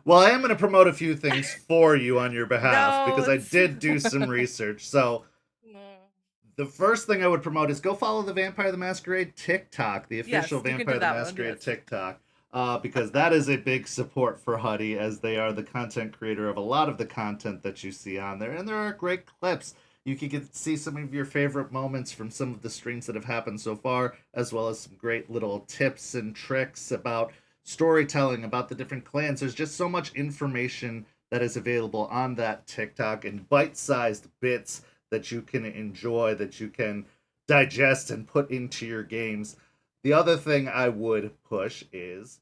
Well, I am going to promote a few things for you on your behalf No, because I it's did do some research. So, no. the first thing I would promote is go follow the Vampire the Masquerade TikTok, the official Yes, you can Vampire do the that one. Masquerade Yes. TikTok, because that is a big support for Huddy, as they are the content creator of a lot of the content that you see on there. And there are great clips. You can see some of your favorite moments from some of the streams that have happened so far, as well as some great little tips and tricks about storytelling, about the different clans. There's just so much information that is available on that TikTok in bite sized bits that you can enjoy, that you can digest and put into your games. The other thing I would push is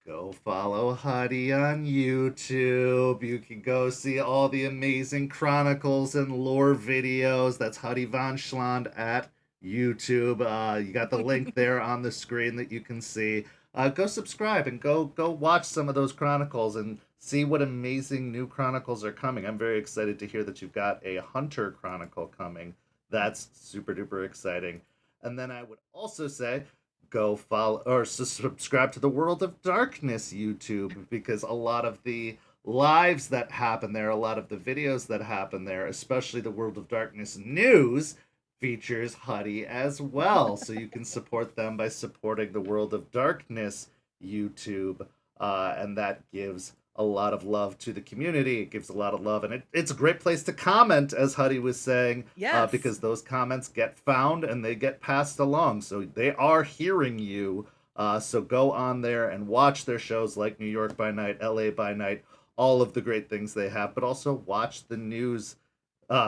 go follow Huddy on YouTube. You can go see all the amazing chronicles and lore videos. That's Huddy Von Schland at YouTube. You got the link there on the screen that you can see. Go subscribe and go watch some of those chronicles and see what amazing new chronicles are coming. I'm very excited to hear that you've got a Hunter chronicle coming. That's super duper exciting. And then I would also say go follow or subscribe to the World of Darkness YouTube, because a lot of the lives that happen there, a lot of the videos that happen there, especially the World of Darkness news, features Huddy as well. So you can support them by supporting the World of Darkness YouTube, and that gives a lot of love to the community. It gives a lot of love, and it's a great place to comment, as Huddy was saying, Yes. because those comments get found and they get passed along. So they are hearing you. So go on there and watch their shows like New York by Night, LA by Night, all of the great things they have, but also watch the news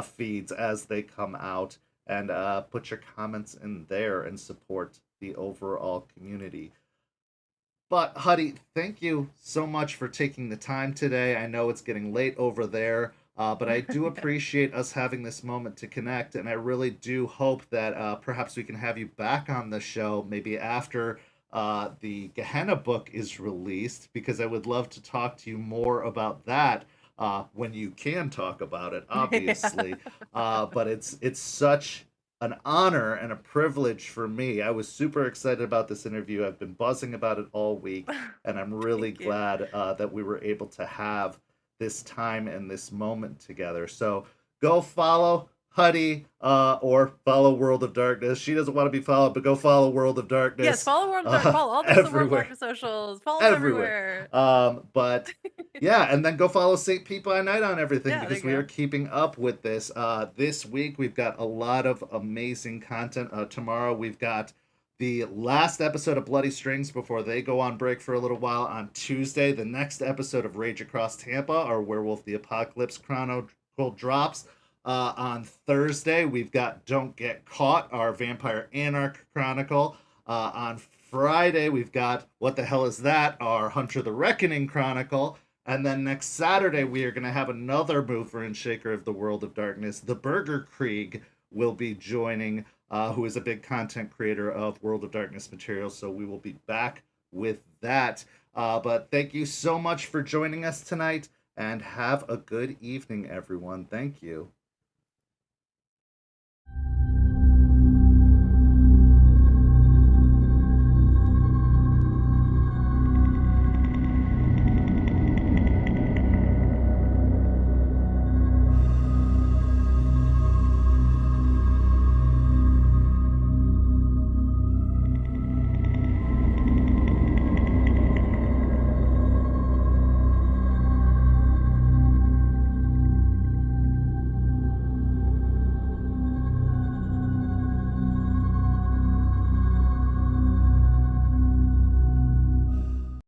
feeds as they come out, and put your comments in there and support the overall community. But Huddy, thank you so much for taking the time today. I know it's getting late over there, but I do appreciate us having this moment to connect, and I really do hope that perhaps we can have you back on the show maybe after the Gehenna book is released, because I would love to talk to you more about that when you can talk about it, obviously. But it's such an honor and a privilege for me. I was super excited about this interview. I've been buzzing about it all week, and I'm really Thank you. glad that we were able to have this time and this moment together. So go follow Huddy, or follow World of Darkness. She doesn't want to be followed, but go follow World of Darkness. Yes, follow World of Dark. Follow all the World of Everywhere. Darkness socials. Follow them Everywhere. everywhere. But yeah, and then go follow St. Pete by Night on everything, Yeah, there because you we go. are keeping up with this. This week we've got a lot of amazing content. Tomorrow we've got the last episode of Bloody Strings before they go on break for a little while. On Tuesday, the next episode of Rage Across Tampa, our Werewolf the Apocalypse Chronicle drops. On Thursday, we've got Don't Get Caught, our Vampire Anarch Chronicle. On Friday, we've got What the Hell Is That, our Hunter the Reckoning Chronicle. And then next Saturday, we are going to have another mover and shaker of the World of Darkness. The Burger Krieg will be joining, who is a big content creator of World of Darkness material. So we will be back with that. But thank you so much for joining us tonight, and have a good evening, everyone. Thank you.